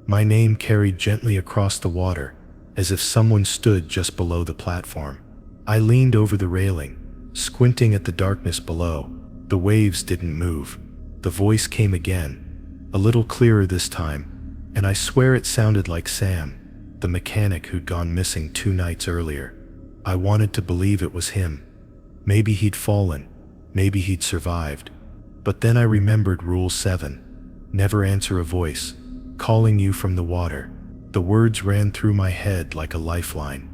My name carried gently across the water, as if someone stood just below the platform. I leaned over the railing, squinting at the darkness below. The waves didn't move. The voice came again, a little clearer this time, and I swear it sounded like Sam, the mechanic who'd gone missing 2 nights earlier. I wanted to believe it was him. Maybe he'd fallen, maybe he'd survived. But then I remembered Rule 7. Never answer a voice calling you from the water. The words ran through my head like a lifeline.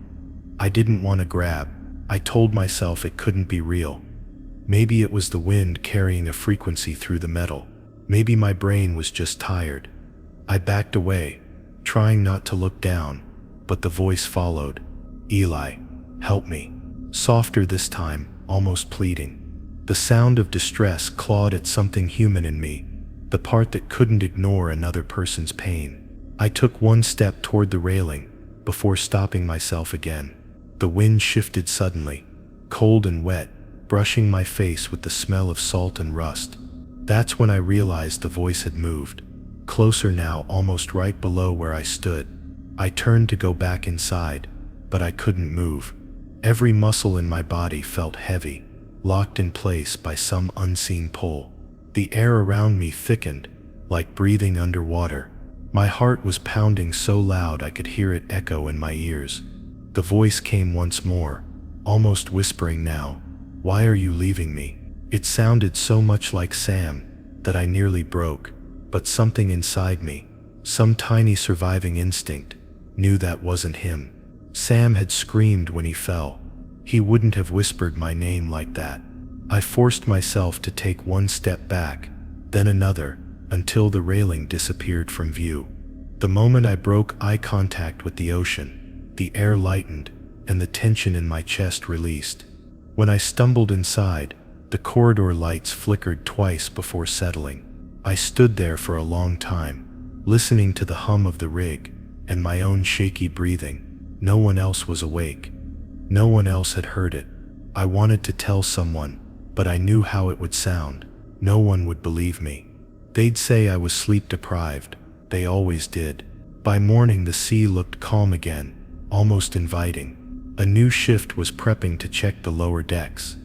I didn't want to grab. I told myself it couldn't be real. Maybe it was the wind carrying a frequency through the metal. Maybe my brain was just tired. I backed away, trying not to look down, but the voice followed. Eli, help me. Softer this time, almost pleading. The sound of distress clawed at something human in me, the part that couldn't ignore another person's pain. I took 1 step toward the railing, before stopping myself again. The wind shifted suddenly, cold and wet, brushing my face with the smell of salt and rust. That's when I realized the voice had moved, closer now, almost right below where I stood. I turned to go back inside, but I couldn't move. Every muscle in my body felt heavy, locked in place by some unseen pull. The air around me thickened, like breathing underwater. My heart was pounding so loud I could hear it echo in my ears. The voice came once more, almost whispering now, "Why are you leaving me?" It sounded so much like Sam that I nearly broke, but something inside me, some tiny surviving instinct, knew that wasn't him. Sam had screamed when he fell. He wouldn't have whispered my name like that. I forced myself to take 1 step back, then another, until the railing disappeared from view. The moment I broke eye contact with the ocean, the air lightened, and the tension in my chest released. When I stumbled inside, the corridor lights flickered twice before settling. I stood there for a long time, listening to the hum of the rig, and my own shaky breathing. No one else was awake. No one else had heard it. I wanted to tell someone, but I knew how it would sound. No one would believe me. They'd say I was sleep deprived. They always did. By morning the sea looked calm again, almost inviting. A new shift was prepping to check the lower decks.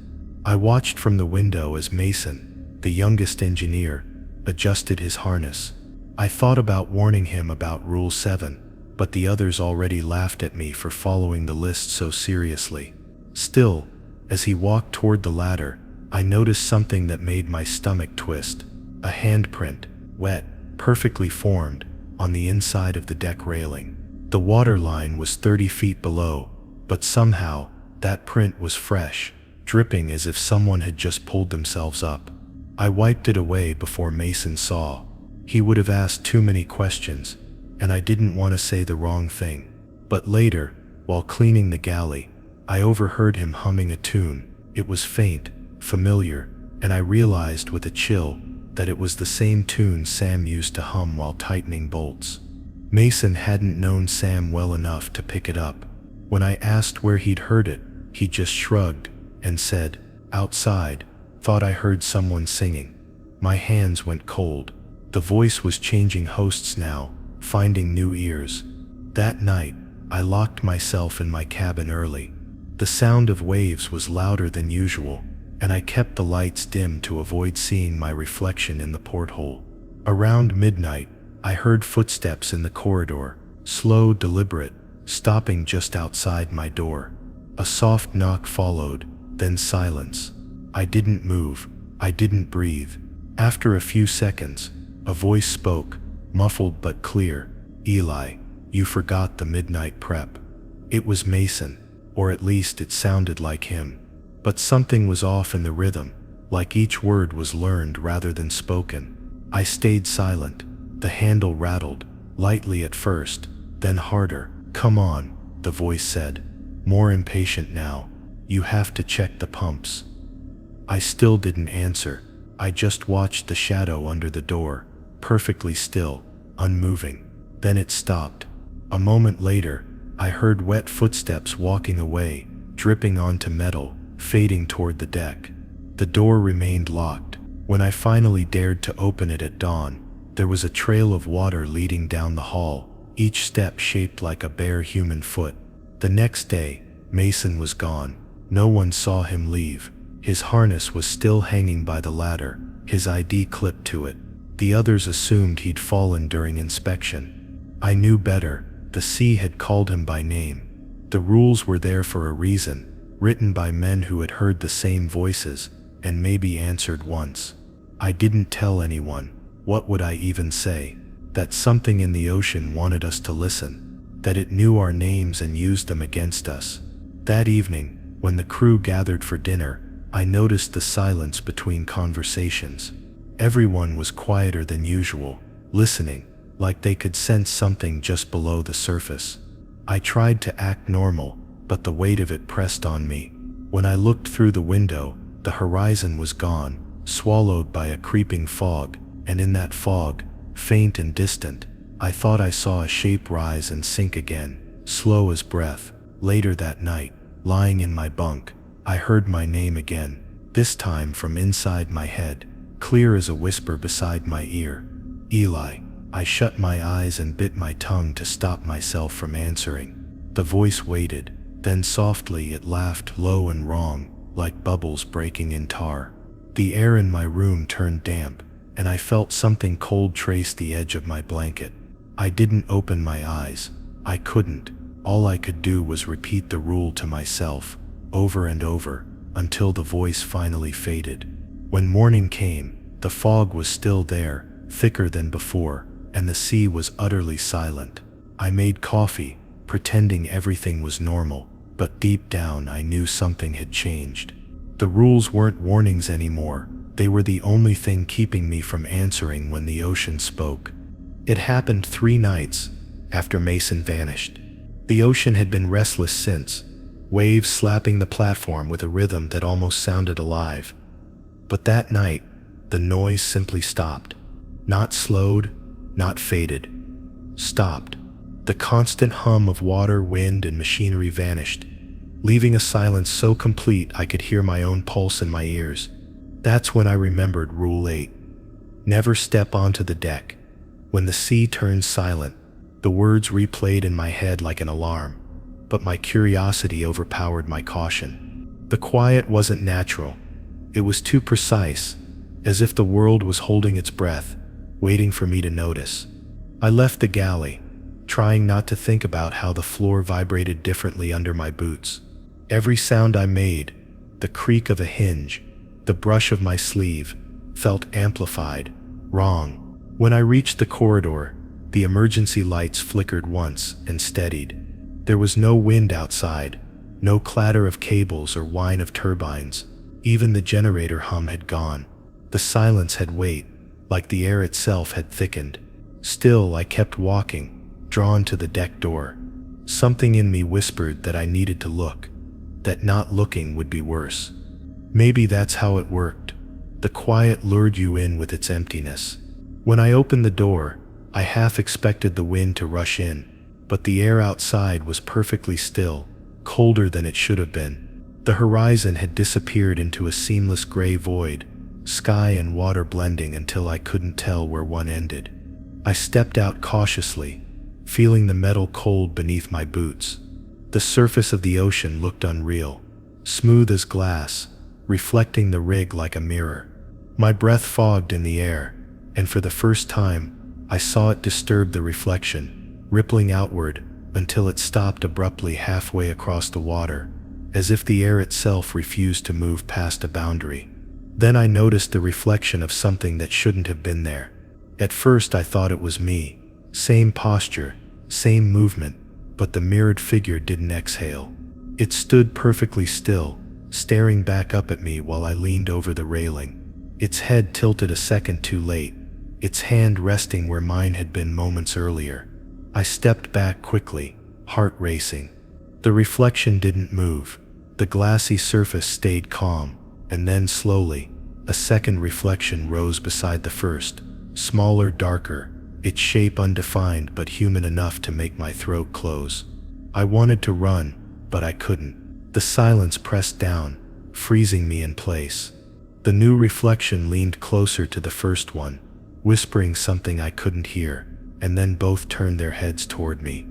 I watched from the window as Mason, the youngest engineer, adjusted his harness. I thought about warning him about Rule 7, but the others already laughed at me for following the list so seriously. Still, as he walked toward the ladder, I noticed something that made my stomach twist. A handprint, wet, perfectly formed, on the inside of the deck railing. The water line was 30 feet below, but somehow, that print was fresh, dripping as if someone had just pulled themselves up. I wiped it away before Mason saw. He would have asked too many questions, and I didn't want to say the wrong thing. But later, while cleaning the galley, I overheard him humming a tune. It was faint, familiar, and I realized with a chill that it was the same tune Sam used to hum while tightening bolts. Mason hadn't known Sam well enough to pick it up. When I asked where he'd heard it, he just shrugged and said, "Outside, Thought I heard someone singing. My hands went cold. The voice was changing hosts now, finding new ears. That night, I locked myself in my cabin early. The sound of waves was louder than usual, and I kept the lights dim to avoid seeing my reflection in the porthole. Around midnight, I heard footsteps in the corridor, slow, deliberate, stopping just outside my door. A soft knock followed, then silence. I didn't move. I didn't breathe. After a few seconds, a voice spoke, muffled but clear. "Eli, you forgot the midnight prep." It was Mason, or at least it sounded like him. But something was off in the rhythm, like each word was learned rather than spoken. I stayed silent. The handle rattled, lightly at first, then harder. "Come on," the voice said, more impatient now. "You have to check the pumps." I still didn't answer. I just watched the shadow under the door, perfectly still, unmoving. Then it stopped. A moment later, I heard wet footsteps walking away, dripping onto metal, fading toward the deck. The door remained locked. When I finally dared to open it at dawn, there was a trail of water leading down the hall, each step shaped like a bare human foot. The next day, Mason was gone. No one saw him leave. His harness was still hanging by the ladder, his ID clipped to it. The others assumed he'd fallen during inspection. I knew better. The sea had called him by name. The rules were there for a reason, written by men who had heard the same voices, and maybe answered once. I didn't tell anyone. What would I even say? That something in the ocean wanted us to listen, that it knew our names and used them against us. That evening, when the crew gathered for dinner, I noticed the silence between conversations. Everyone was quieter than usual, listening, like they could sense something just below the surface. I tried to act normal, but the weight of it pressed on me. When I looked through the window, the horizon was gone, swallowed by a creeping fog, and in that fog, faint and distant, I thought I saw a shape rise and sink again, slow as breath. Later that night, lying in my bunk, I heard my name again, this time from inside my head, clear as a whisper beside my ear. "Eli." I shut my eyes and bit my tongue to stop myself from answering. The voice waited, then softly it laughed low and wrong, like bubbles breaking in tar. The air in my room turned damp, and I felt something cold trace the edge of my blanket. I didn't open my eyes. I couldn't. All I could do was repeat the rule to myself, over and over, until the voice finally faded. When morning came, the fog was still there, thicker than before, and the sea was utterly silent. I made coffee, pretending everything was normal, but deep down I knew something had changed. The rules weren't warnings anymore. They were the only thing keeping me from answering when the ocean spoke. It happened 3 nights after Mason vanished. The ocean had been restless since, waves slapping the platform with a rhythm that almost sounded alive. But that night, the noise simply stopped. Not slowed, not faded. Stopped. The constant hum of water, wind, and machinery vanished, leaving a silence so complete I could hear my own pulse in my ears. That's when I remembered Rule 8. Never step onto the deck. When the sea turns silent, the words replayed in my head like an alarm, but my curiosity overpowered my caution. The quiet wasn't natural. It was too precise, as if the world was holding its breath, waiting for me to notice. I left the galley, trying not to think about how the floor vibrated differently under my boots. Every sound I made, the creak of a hinge, the brush of my sleeve, felt amplified, wrong. When I reached the corridor, the emergency lights flickered once and steadied. There was no wind outside, no clatter of cables or whine of turbines. Even the generator hum had gone. The silence had weight, like the air itself had thickened. Still, I kept walking, drawn to the deck door. Something in me whispered that I needed to look, that not looking would be worse. Maybe that's how it worked. The quiet lured you in with its emptiness. When I opened the door, I half expected the wind to rush in, but the air outside was perfectly still, colder than it should have been. The horizon had disappeared into a seamless gray void, sky and water blending until I couldn't tell where one ended. I stepped out cautiously, feeling the metal cold beneath my boots. The surface of the ocean looked unreal, smooth as glass, reflecting the rig like a mirror. My breath fogged in the air, and for the first time, I saw it disturb the reflection, rippling outward until it stopped abruptly halfway across the water, as if the air itself refused to move past a boundary. Then I noticed the reflection of something that shouldn't have been there. At first I thought it was me. Same posture, same movement, but the mirrored figure didn't exhale. It stood perfectly still, staring back up at me while I leaned over the railing. Its head tilted a second too late, its hand resting where mine had been moments earlier. I stepped back quickly, heart racing. The reflection didn't move. The glassy surface stayed calm, and then slowly, a second reflection rose beside the first, smaller, darker, its shape undefined but human enough to make my throat close. I wanted to run, but I couldn't. The silence pressed down, freezing me in place. The new reflection leaned closer to the first one, whispering something I couldn't hear, and then both turned their heads toward me.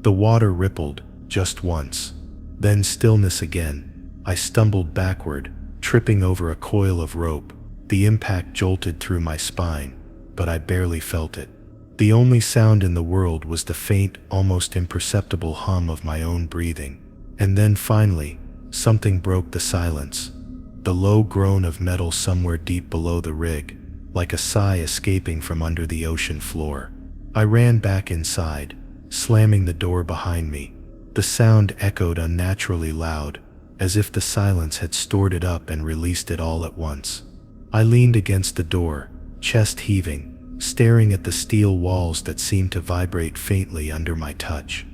The water rippled, just once. Then stillness again. I stumbled backward, tripping over a coil of rope. The impact jolted through my spine, but I barely felt it. The only sound in the world was the faint, almost imperceptible hum of my own breathing. And then finally, something broke the silence. The low groan of metal somewhere deep below the rig, like a sigh escaping from under the ocean floor. I ran back inside, slamming the door behind me. The sound echoed unnaturally loud, as if the silence had stored it up and released it all at once. I leaned against the door, chest heaving, staring at the steel walls that seemed to vibrate faintly under my touch.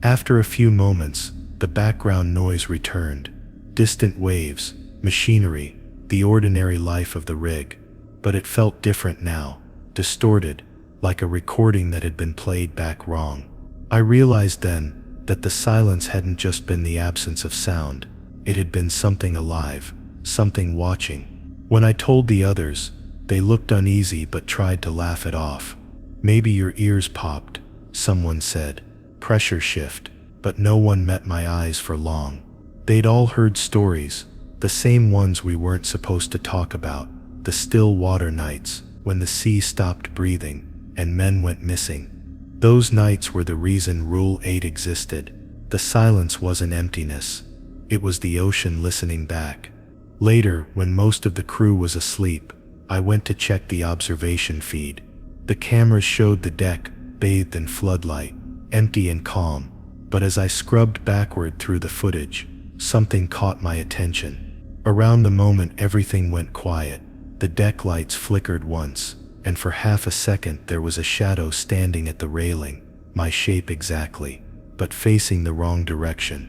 After a few moments, the background noise returned. Distant waves, machinery, the ordinary life of the rig. But it felt different now, distorted, like a recording that had been played back wrong. I realized then that the silence hadn't just been the absence of sound. It had been something alive, something watching. When I told the others, they looked uneasy but tried to laugh it off. "Maybe your ears popped," someone said. Pressure shift, but no one met my eyes for long. They'd all heard stories, the same ones we weren't supposed to talk about. The still water nights, when the sea stopped breathing, and men went missing. Those nights were the reason Rule 8 existed. The silence wasn't emptiness. It was the ocean listening back. Later, when most of the crew was asleep, I went to check the observation feed. The cameras showed the deck, bathed in floodlight, empty and calm. But as I scrubbed backward through the footage, something caught my attention. Around the moment everything went quiet, the deck lights flickered once, and for half a second there was a shadow standing at the railing, my shape exactly, but facing the wrong direction.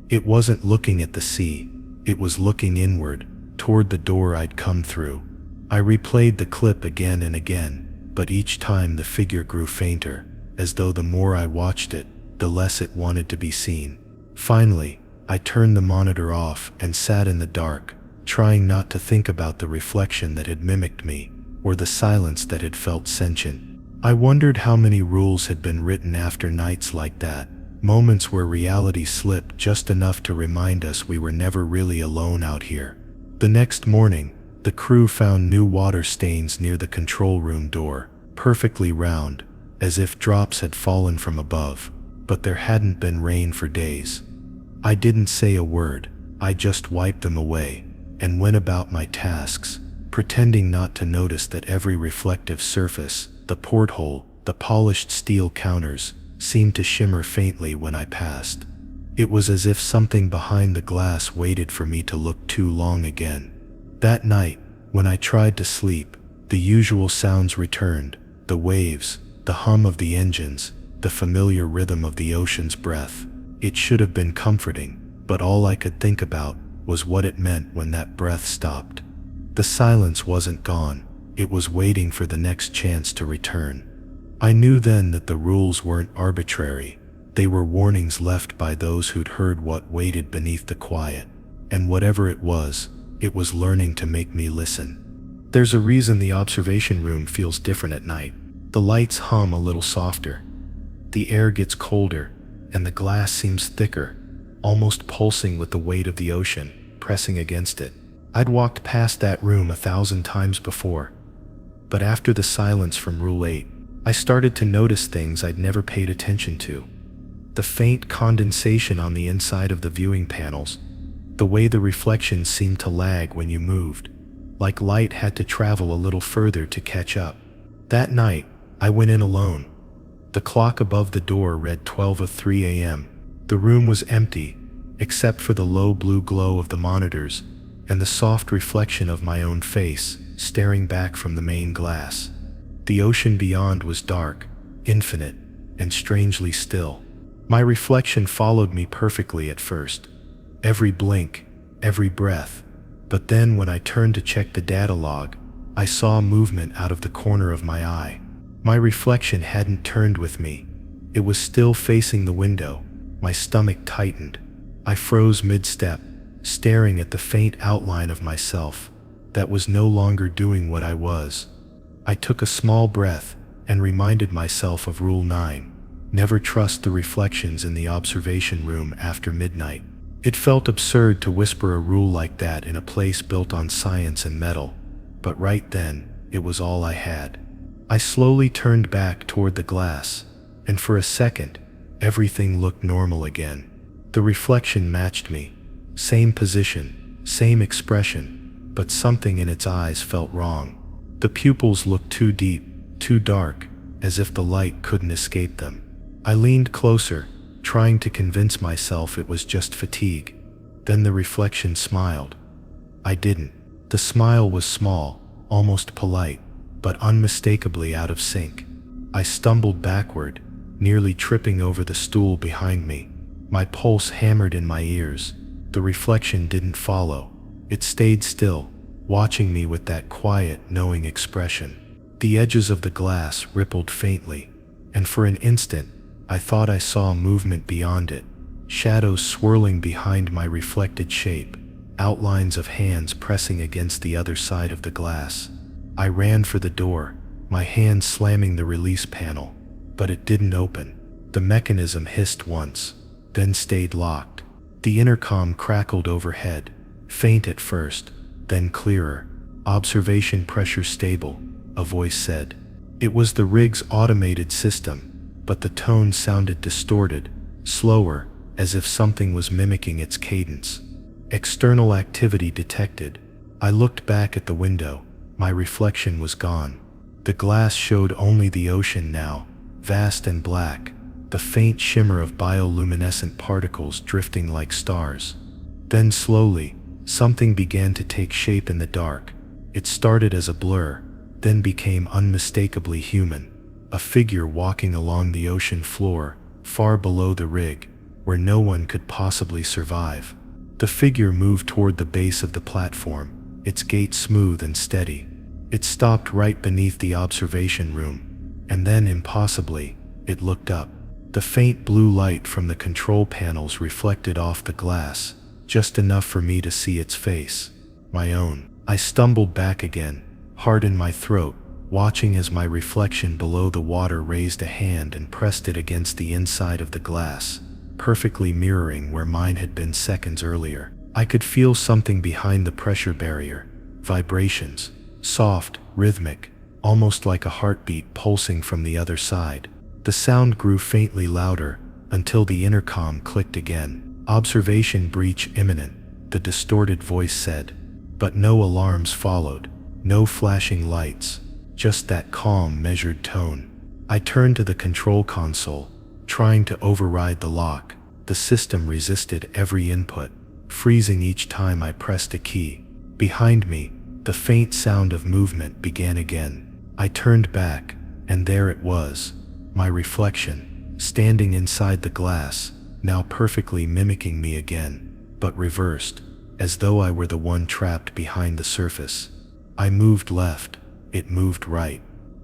It wasn't looking at the sea, it was looking inward, toward the door I'd come through. I replayed the clip again and again, but each time the figure grew fainter, as though the more I watched it, the less it wanted to be seen. Finally, I turned the monitor off and sat in the dark, trying not to think about the reflection that had mimicked me, or the silence that had felt sentient. I wondered how many rules had been written after nights like that, moments where reality slipped just enough to remind us we were never really alone out here. The next morning, the crew found new water stains near the control room door, perfectly round, as if drops had fallen from above, but there hadn't been rain for days. I didn't say a word, I just wiped them away, and went about my tasks, pretending not to notice that every reflective surface, the porthole, the polished steel counters, seemed to shimmer faintly when I passed. It was as if something behind the glass waited for me to look too long again. That night, when I tried to sleep, the usual sounds returned, the waves, the hum of the engines, the familiar rhythm of the ocean's breath. It should have been comforting, but all I could think about was what it meant when that breath stopped. The silence wasn't gone, it was waiting for the next chance to return. I knew then that the rules weren't arbitrary, they were warnings left by those who'd heard what waited beneath the quiet. and whatever it was learning to make me listen. There's a reason the observation room feels different at night. The lights hum a little softer, the air gets colder, and the glass seems thicker, almost pulsing with the weight of the ocean pressing against it. I'd walked past that room 1,000 times before, but after the silence from Rule 8, I started to notice things I'd never paid attention to. The faint condensation on the inside of the viewing panels, the way the reflections seemed to lag when you moved, like light had to travel a little further to catch up. That night, I went in alone. The clock above the door read 12:03 a.m. The room was empty, except for the low blue glow of the monitors and the soft reflection of my own face staring back from the main glass. The ocean beyond was dark, infinite, and strangely still. My reflection followed me perfectly at first, every blink, every breath, but then when I turned to check the data log, I saw movement out of the corner of my eye. My reflection hadn't turned with me. It was still facing the window. My stomach tightened. I froze mid-step, staring at the faint outline of myself that was no longer doing what I was. I took a small breath and reminded myself of Rule 9. Never trust the reflections in the observation room after midnight. It felt absurd to whisper a rule like that in a place built on science and metal, but right then, it was all I had. I slowly turned back toward the glass, and for a second, everything looked normal again. The reflection matched me. Same position, same expression, but something in its eyes felt wrong. The pupils looked too deep, too dark, as if the light couldn't escape them. I leaned closer, trying to convince myself it was just fatigue. Then the reflection smiled. I didn't. The smile was small, almost polite, but unmistakably out of sync. I stumbled backward, nearly tripping over the stool behind me. My pulse hammered in my ears. The reflection didn't follow. It stayed still, watching me with that quiet, knowing expression. The edges of the glass rippled faintly, and for an instant, I thought I saw movement beyond it, shadows swirling behind my reflected shape, outlines of hands pressing against the other side of the glass. I ran for the door, my hand slamming the release panel, but it didn't open. The mechanism hissed once, then stayed locked. The intercom crackled overhead, faint at first, then clearer. "Observation pressure stable," a voice said. It was the rig's automated system, but the tone sounded distorted, slower, as if something was mimicking its cadence. "External activity detected." I looked back at the window. My reflection was gone. The glass showed only the ocean now, vast and black, the faint shimmer of bioluminescent particles drifting like stars. Then slowly, something began to take shape in the dark. It started as a blur, then became unmistakably human. A figure walking along the ocean floor, far below the rig, where no one could possibly survive. The figure moved toward the base of the platform, its gait smooth and steady. It stopped right beneath the observation room, and then impossibly, it looked up. The faint blue light from the control panels reflected off the glass, just enough for me to see its face. My own. I stumbled back again, heart in my throat, watching as my reflection below the water raised a hand and pressed it against the inside of the glass, perfectly mirroring where mine had been seconds earlier. I could feel something behind the pressure barrier, vibrations, soft, rhythmic, almost like a heartbeat pulsing from the other side. The sound grew faintly louder until the intercom clicked again. "Observation breach imminent," the distorted voice said. But no alarms followed, no flashing lights, just that calm, measured tone. I turned to the control console, trying to override the lock. The system resisted every input, freezing each time I pressed a key. Behind me, the faint sound of movement began again. I turned back, and there it was, my reflection, standing inside the glass, now perfectly mimicking me again, but reversed, as though I were the one trapped behind the surface. I moved left, it moved right.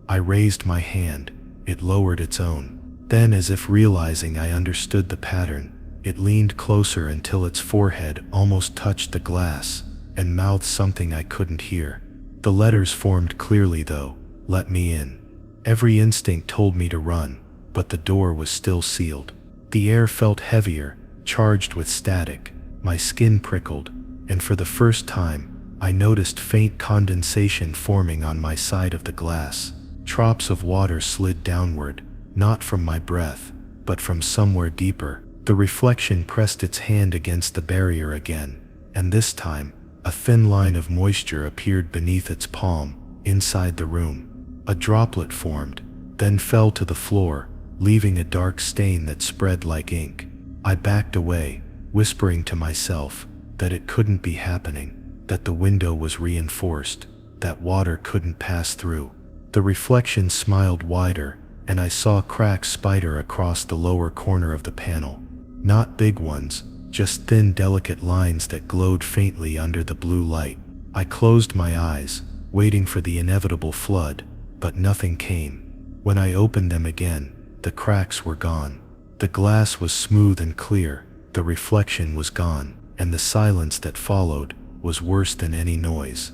I raised my hand, it lowered its own. Then, as if realizing I understood the pattern, It leaned closer until its forehead almost touched the glass, and mouthed something I couldn't hear. The letters formed clearly though, "Let me in." Every instinct told me to run, but the door was still sealed. The air felt heavier, charged with static. My skin prickled, and for the first time, I noticed faint condensation forming on my side of the glass. Drops of water slid downward, not from my breath, but from somewhere deeper. The reflection pressed its hand against the barrier again, and this time, a thin line of moisture appeared beneath its palm, inside the room. A droplet formed, then fell to the floor, leaving a dark stain that spread like ink. I backed away, whispering to myself that it couldn't be happening, that the window was reinforced, that water couldn't pass through. The reflection smiled wider, and I saw cracks spider across the lower corner of the panel. Not big ones, just thin, delicate lines that glowed faintly under the blue light. I closed my eyes, waiting for the inevitable flood, but nothing came. When I opened them again, the cracks were gone. The glass was smooth and clear, the reflection was gone, and the silence that followed was worse than any noise.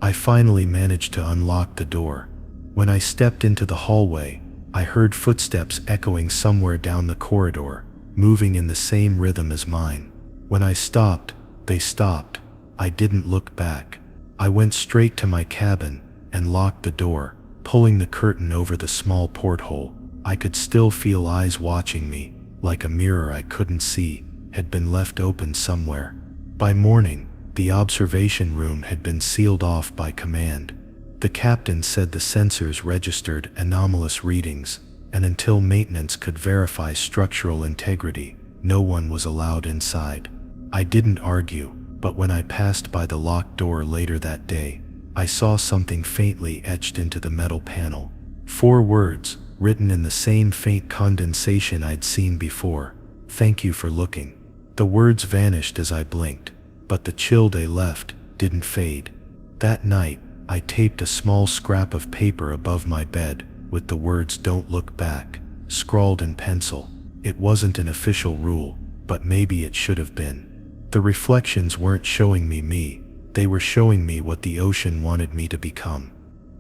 I finally managed to unlock the door. When I stepped into the hallway, I heard footsteps echoing somewhere down the corridor, moving in the same rhythm as mine. When I stopped, they stopped. I didn't look back. I went straight to my cabin and locked the door, pulling the curtain over the small porthole. I could still feel eyes watching me, like a mirror I couldn't see had been left open somewhere. By morning, the observation room had been sealed off by command. The captain said the sensors registered anomalous readings, and until maintenance could verify structural integrity, no one was allowed inside. I didn't argue, but when I passed by the locked door later that day, I saw something faintly etched into the metal panel. 4 words, written in the same faint condensation I'd seen before. "Thank you for looking." The words vanished as I blinked, but the chill they left didn't fade. That night, I taped a small scrap of paper above my bed with the words "Don't look back" scrawled in pencil. It wasn't an official rule, but maybe it should have been. The reflections weren't showing me, they were showing me what the ocean wanted me to become.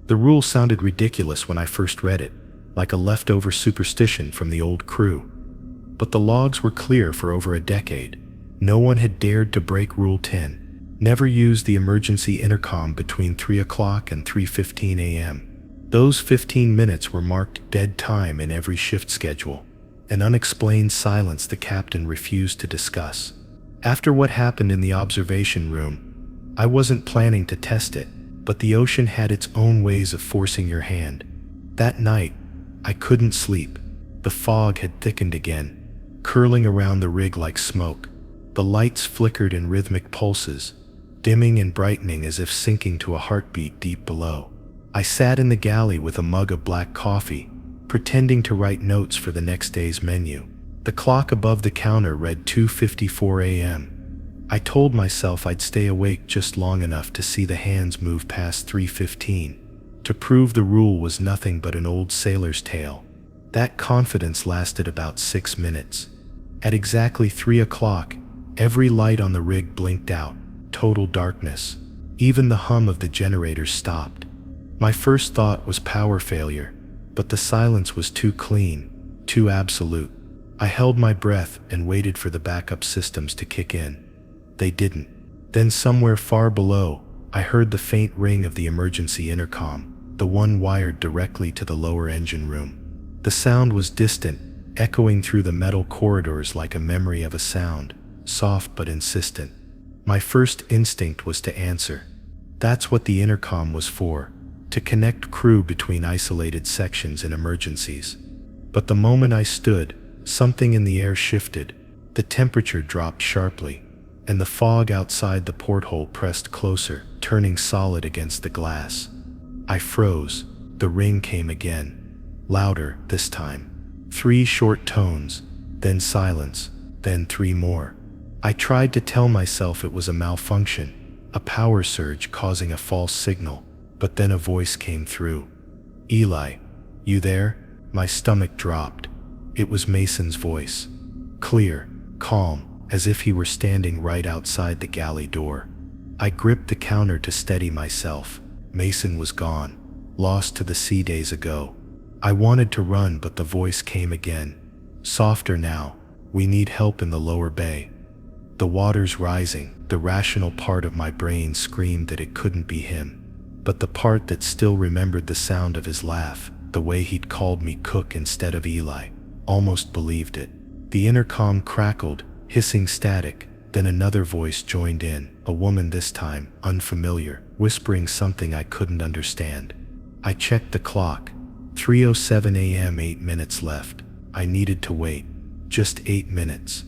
The rule sounded ridiculous when I first read it, like a leftover superstition from the old crew. But the logs were clear for over a decade. No one had dared to break Rule 10. Never use the emergency intercom between 3 o'clock and 3:15 a.m. Those 15 minutes were marked dead time in every shift schedule, an unexplained silence the captain refused to discuss. After what happened in the observation room, I wasn't planning to test it, but the ocean had its own ways of forcing your hand. That night, I couldn't sleep. The fog had thickened again, curling around the rig like smoke. The lights flickered in rhythmic pulses, dimming and brightening as if sinking to a heartbeat deep below. I sat in the galley with a mug of black coffee, pretending to write notes for the next day's menu. The clock above the counter read 2:54 a.m. I told myself I'd stay awake just long enough to see the hands move past 3:15, to prove the rule was nothing but an old sailor's tale. That confidence lasted about 6 minutes. At exactly 3 o'clock, every light on the rig blinked out, total darkness. Even the hum of the generator stopped. My first thought was power failure, but the silence was too clean, too absolute. I held my breath and waited for the backup systems to kick in. They didn't. Then somewhere far below, I heard the faint ring of the emergency intercom, the one wired directly to the lower engine room. The sound was distant, echoing through the metal corridors like a memory of a sound, soft but insistent. My first instinct was to answer. That's what the intercom was for, to connect crew between isolated sections in emergencies. But the moment I stood, something in the air shifted. The temperature dropped sharply, and the fog outside the porthole pressed closer, turning solid against the glass. I froze. The ring came again. Louder this time. 3 short tones, then silence, then 3 more. I tried to tell myself it was a malfunction, a power surge causing a false signal, but then a voice came through. "Eli, you there?" My stomach dropped. It was Mason's voice. Clear, calm, as if he were standing right outside the galley door. I gripped the counter to steady myself. Mason was gone, lost to the sea days ago. I wanted to run, but the voice came again. Softer now. We need help in the lower bay. The water's rising. The rational part of my brain screamed that it couldn't be him. But the part that still remembered the sound of his laugh, the way he'd called me Cook instead of Eli, almost believed it. The intercom crackled, hissing static. Then another voice joined in, a woman this time, unfamiliar, whispering something I couldn't understand. I checked the clock. 3:07 a.m. 8 minutes left. I needed to wait. Just 8 minutes.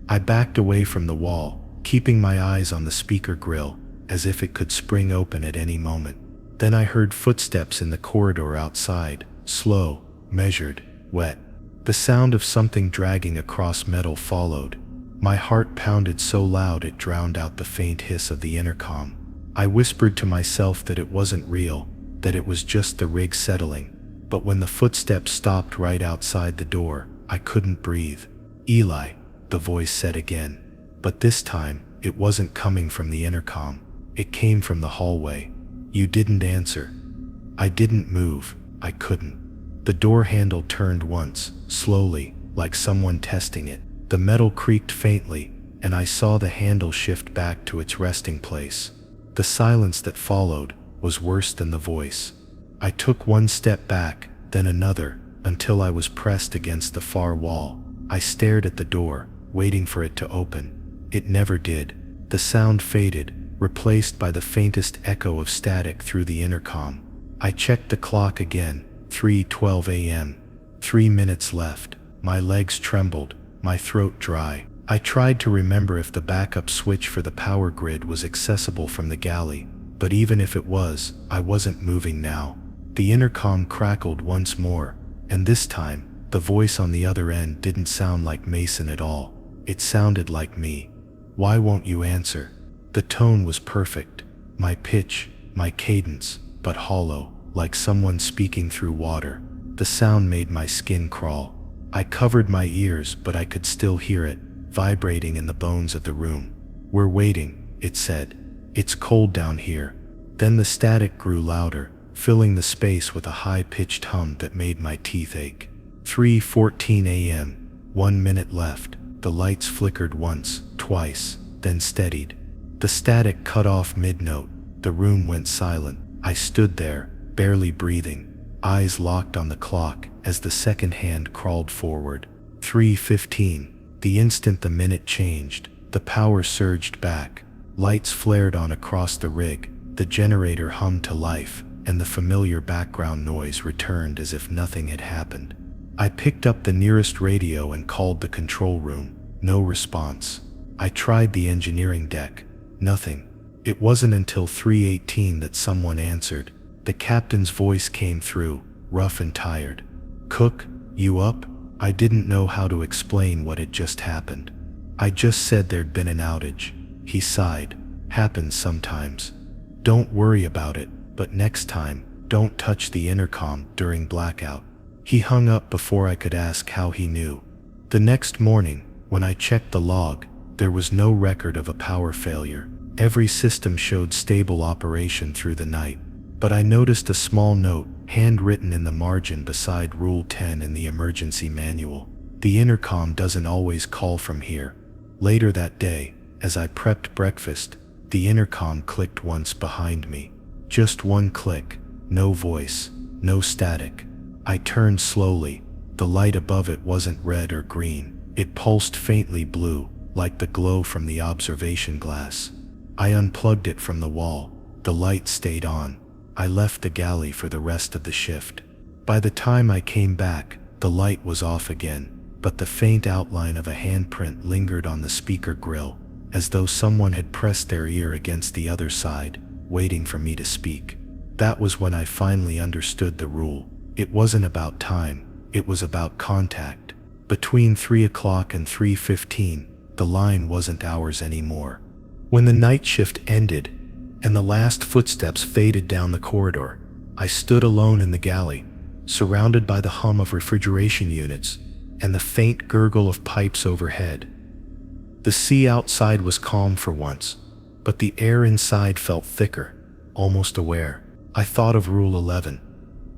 I backed away from the wall, keeping my eyes on the speaker grill, as if it could spring open at any moment. Then I heard footsteps in the corridor outside, slow, measured, wet. The sound of something dragging across metal followed. My heart pounded so loud it drowned out the faint hiss of the intercom. I whispered to myself that it wasn't real, that it was just the rig settling. But when the footsteps stopped right outside the door, I couldn't breathe. Eli, the voice said again. But this time, it wasn't coming from the intercom. It came from the hallway. You didn't answer. I didn't move. I couldn't. The door handle turned once, slowly, like someone testing it. The metal creaked faintly, and I saw the handle shift back to its resting place. The silence that followed was worse than the voice. I took one step back, then another, until I was pressed against the far wall. I stared at the door, waiting for it to open. It never did. The sound faded, replaced by the faintest echo of static through the intercom. I checked the clock again. 3:12 a.m. 3 minutes left. My legs trembled, my throat dry. I tried to remember if the backup switch for the power grid was accessible from the galley, but even if it was, I wasn't moving now. The intercom crackled once more, and this time, the voice on the other end didn't sound like Mason at all. It sounded like me. Why won't you answer? The tone was perfect. My pitch, my cadence, but hollow, like someone speaking through water. The sound made my skin crawl. I covered my ears, but I could still hear it, vibrating in the bones of the room. We're waiting, it said. It's cold down here. Then the static grew louder, filling the space with a high-pitched hum that made my teeth ache. 3:14 a.m. 1 minute left. The lights flickered once, twice, then steadied. The static cut off mid-note. The room went silent. I stood there, barely breathing, eyes locked on the clock as the second hand crawled forward. 3:15. The instant the minute changed, the power surged back. Lights flared on across the rig. The generator hummed to life, and the familiar background noise returned as if nothing had happened. I picked up the nearest radio and called the control room. No response. I tried the engineering deck. Nothing. It wasn't until 3:18 that someone answered. The captain's voice came through, rough and tired. "Cook, you up?" I didn't know how to explain what had just happened. I just said there'd been an outage. He sighed. "Happens sometimes. Don't worry about it, but next time, don't touch the intercom during blackout." He hung up before I could ask how he knew. The next morning, when I checked the log, there was no record of a power failure. Every system showed stable operation through the night. But I noticed a small note, handwritten in the margin beside Rule 10 in the emergency manual. "The intercom doesn't always call from here." Later that day, as I prepped breakfast, the intercom clicked once behind me. Just one click, no voice, no static. I turned slowly. The light above it wasn't red or green. It pulsed faintly blue, like the glow from the observation glass. I unplugged it from the wall. The light stayed on. I left the galley for the rest of the shift. By the time I came back, the light was off again, but the faint outline of a handprint lingered on the speaker grill, as though someone had pressed their ear against the other side, waiting for me to speak. That was when I finally understood the rule. It wasn't about time, it was about contact. Between 3 o'clock and 3:15, the line wasn't ours anymore. When the night shift ended, and the last footsteps faded down the corridor, I stood alone in the galley, surrounded by the hum of refrigeration units and the faint gurgle of pipes overhead. The sea outside was calm for once, but the air inside felt thicker, almost aware. I thought of Rule 11.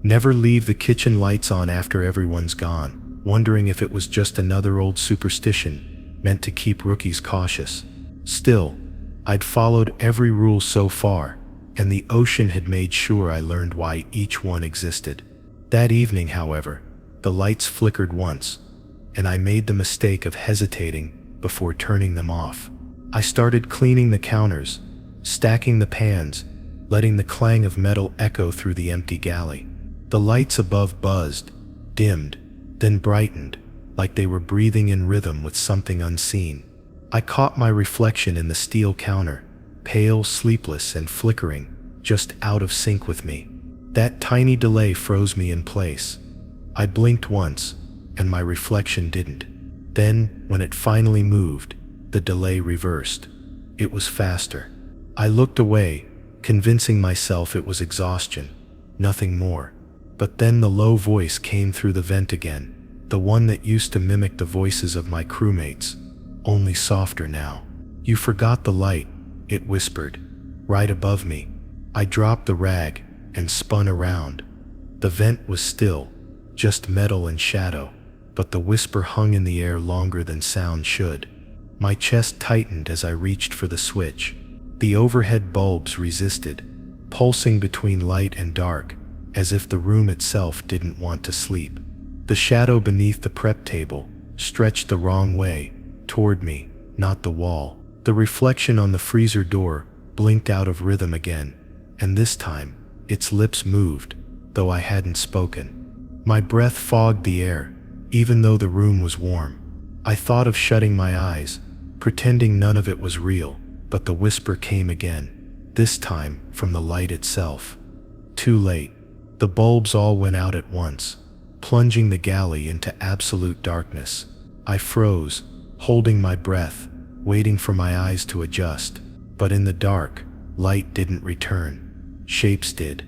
Never leave the kitchen lights on after everyone's gone, wondering if it was just another old superstition meant to keep rookies cautious. Still, I'd followed every rule so far, and the ocean had made sure I learned why each one existed. That evening, however, the lights flickered once, and I made the mistake of hesitating before turning them off. I started cleaning the counters, stacking the pans, letting the clang of metal echo through the empty galley. The lights above buzzed, dimmed, then brightened, like they were breathing in rhythm with something unseen. I caught my reflection in the steel counter, pale, sleepless, and flickering, just out of sync with me. That tiny delay froze me in place. I blinked once, and my reflection didn't. Then, when it finally moved, the delay reversed. It was faster. I looked away, convincing myself it was exhaustion, nothing more. But then the low voice came through the vent again, the one that used to mimic the voices of my crewmates, only softer now. "You forgot the light," it whispered, right above me. I dropped the rag and spun around. The vent was still, just metal and shadow, but the whisper hung in the air longer than sound should. My chest tightened as I reached for the switch. The overhead bulbs resisted, pulsing between light and dark, as if the room itself didn't want to sleep. The shadow beneath the prep table stretched the wrong way, toward me, not the wall. The reflection on the freezer door blinked out of rhythm again, and this time, its lips moved, though I hadn't spoken. My breath fogged the air, even though the room was warm. I thought of shutting my eyes, pretending none of it was real, but the whisper came again, this time from the light itself. Too late. The bulbs all went out at once, plunging the galley into absolute darkness. I froze, holding my breath, waiting for my eyes to adjust. But in the dark, light didn't return. Shapes did.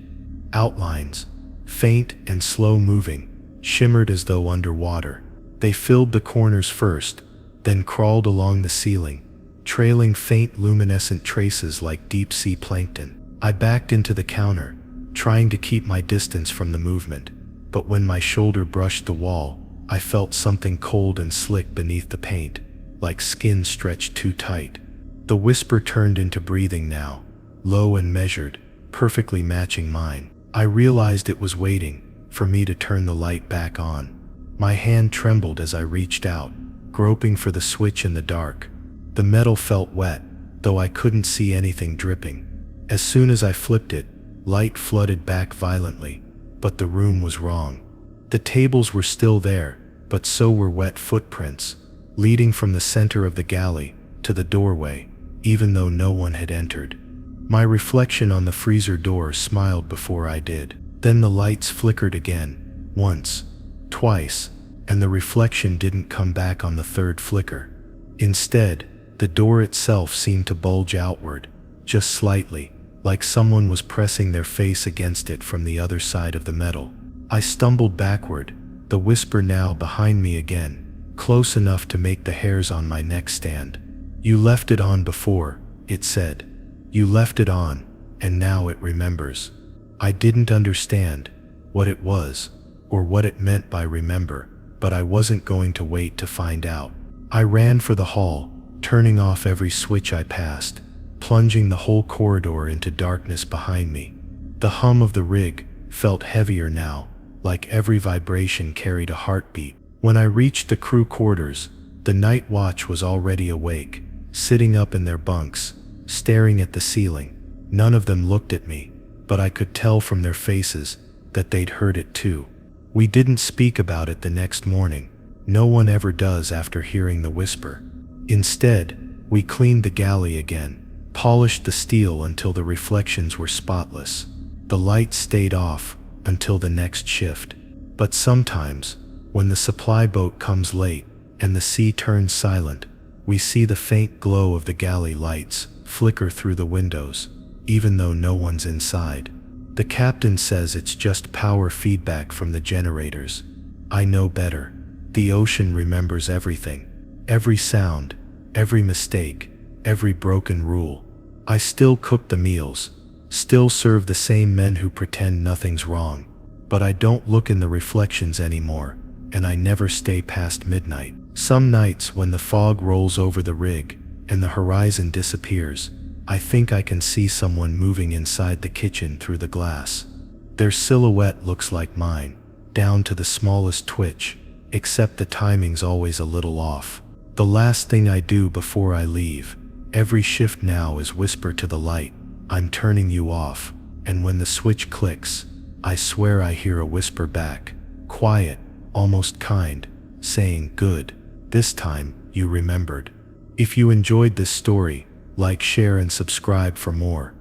Outlines, faint and slow-moving, shimmered as though underwater. They filled the corners first, then crawled along the ceiling, trailing faint luminescent traces like deep-sea plankton. I backed into the counter, trying to keep my distance from the movement, but when my shoulder brushed the wall, I felt something cold and slick beneath the paint, like skin stretched too tight. The whisper turned into breathing now, low and measured, perfectly matching mine. I realized it was waiting for me to turn the light back on. My hand trembled as I reached out, groping for the switch in the dark. The metal felt wet, though I couldn't see anything dripping. As soon as I flipped it, light flooded back violently, but the room was wrong. The tables were still there, but so were wet footprints, leading from the center of the galley to the doorway, even though no one had entered. My reflection on the freezer door smiled before I did. Then the lights flickered again, once, twice, and the reflection didn't come back on the third flicker. Instead, the door itself seemed to bulge outward, just slightly, like someone was pressing their face against it from the other side of the metal. I stumbled backward, the whisper now behind me again, close enough to make the hairs on my neck stand. "You left it on before," it said. "You left it on, and now it remembers." I didn't understand what it was, or what it meant by remember, but I wasn't going to wait to find out. I ran for the hall, turning off every switch I passed, plunging the whole corridor into darkness behind me. The hum of the rig felt heavier now, like every vibration carried a heartbeat. When I reached the crew quarters, the night watch was already awake, sitting up in their bunks, staring at the ceiling. None of them looked at me, but I could tell from their faces that they'd heard it too. We didn't speak about it the next morning. No one ever does after hearing the whisper. Instead, we cleaned the galley again, polished the steel until the reflections were spotless. The lights stayed off until the next shift. But sometimes, when the supply boat comes late and the sea turns silent, we see the faint glow of the galley lights flicker through the windows, even though no one's inside. The captain says it's just power feedback from the generators. I know better. The ocean remembers everything. Every sound, every mistake, every broken rule. I still cook the meals, still serve the same men who pretend nothing's wrong. But I don't look in the reflections anymore, and I never stay past midnight. Some nights when the fog rolls over the rig and the horizon disappears, I think I can see someone moving inside the kitchen through the glass. Their silhouette looks like mine, down to the smallest twitch, except the timing's always a little off. The last thing I do before I leave, every shift now, is whisper to the light, "I'm turning you off." And when the switch clicks, I swear I hear a whisper back, quiet, almost kind, saying, "Good. This time, you remembered." If you enjoyed this story, like, share, and subscribe for more.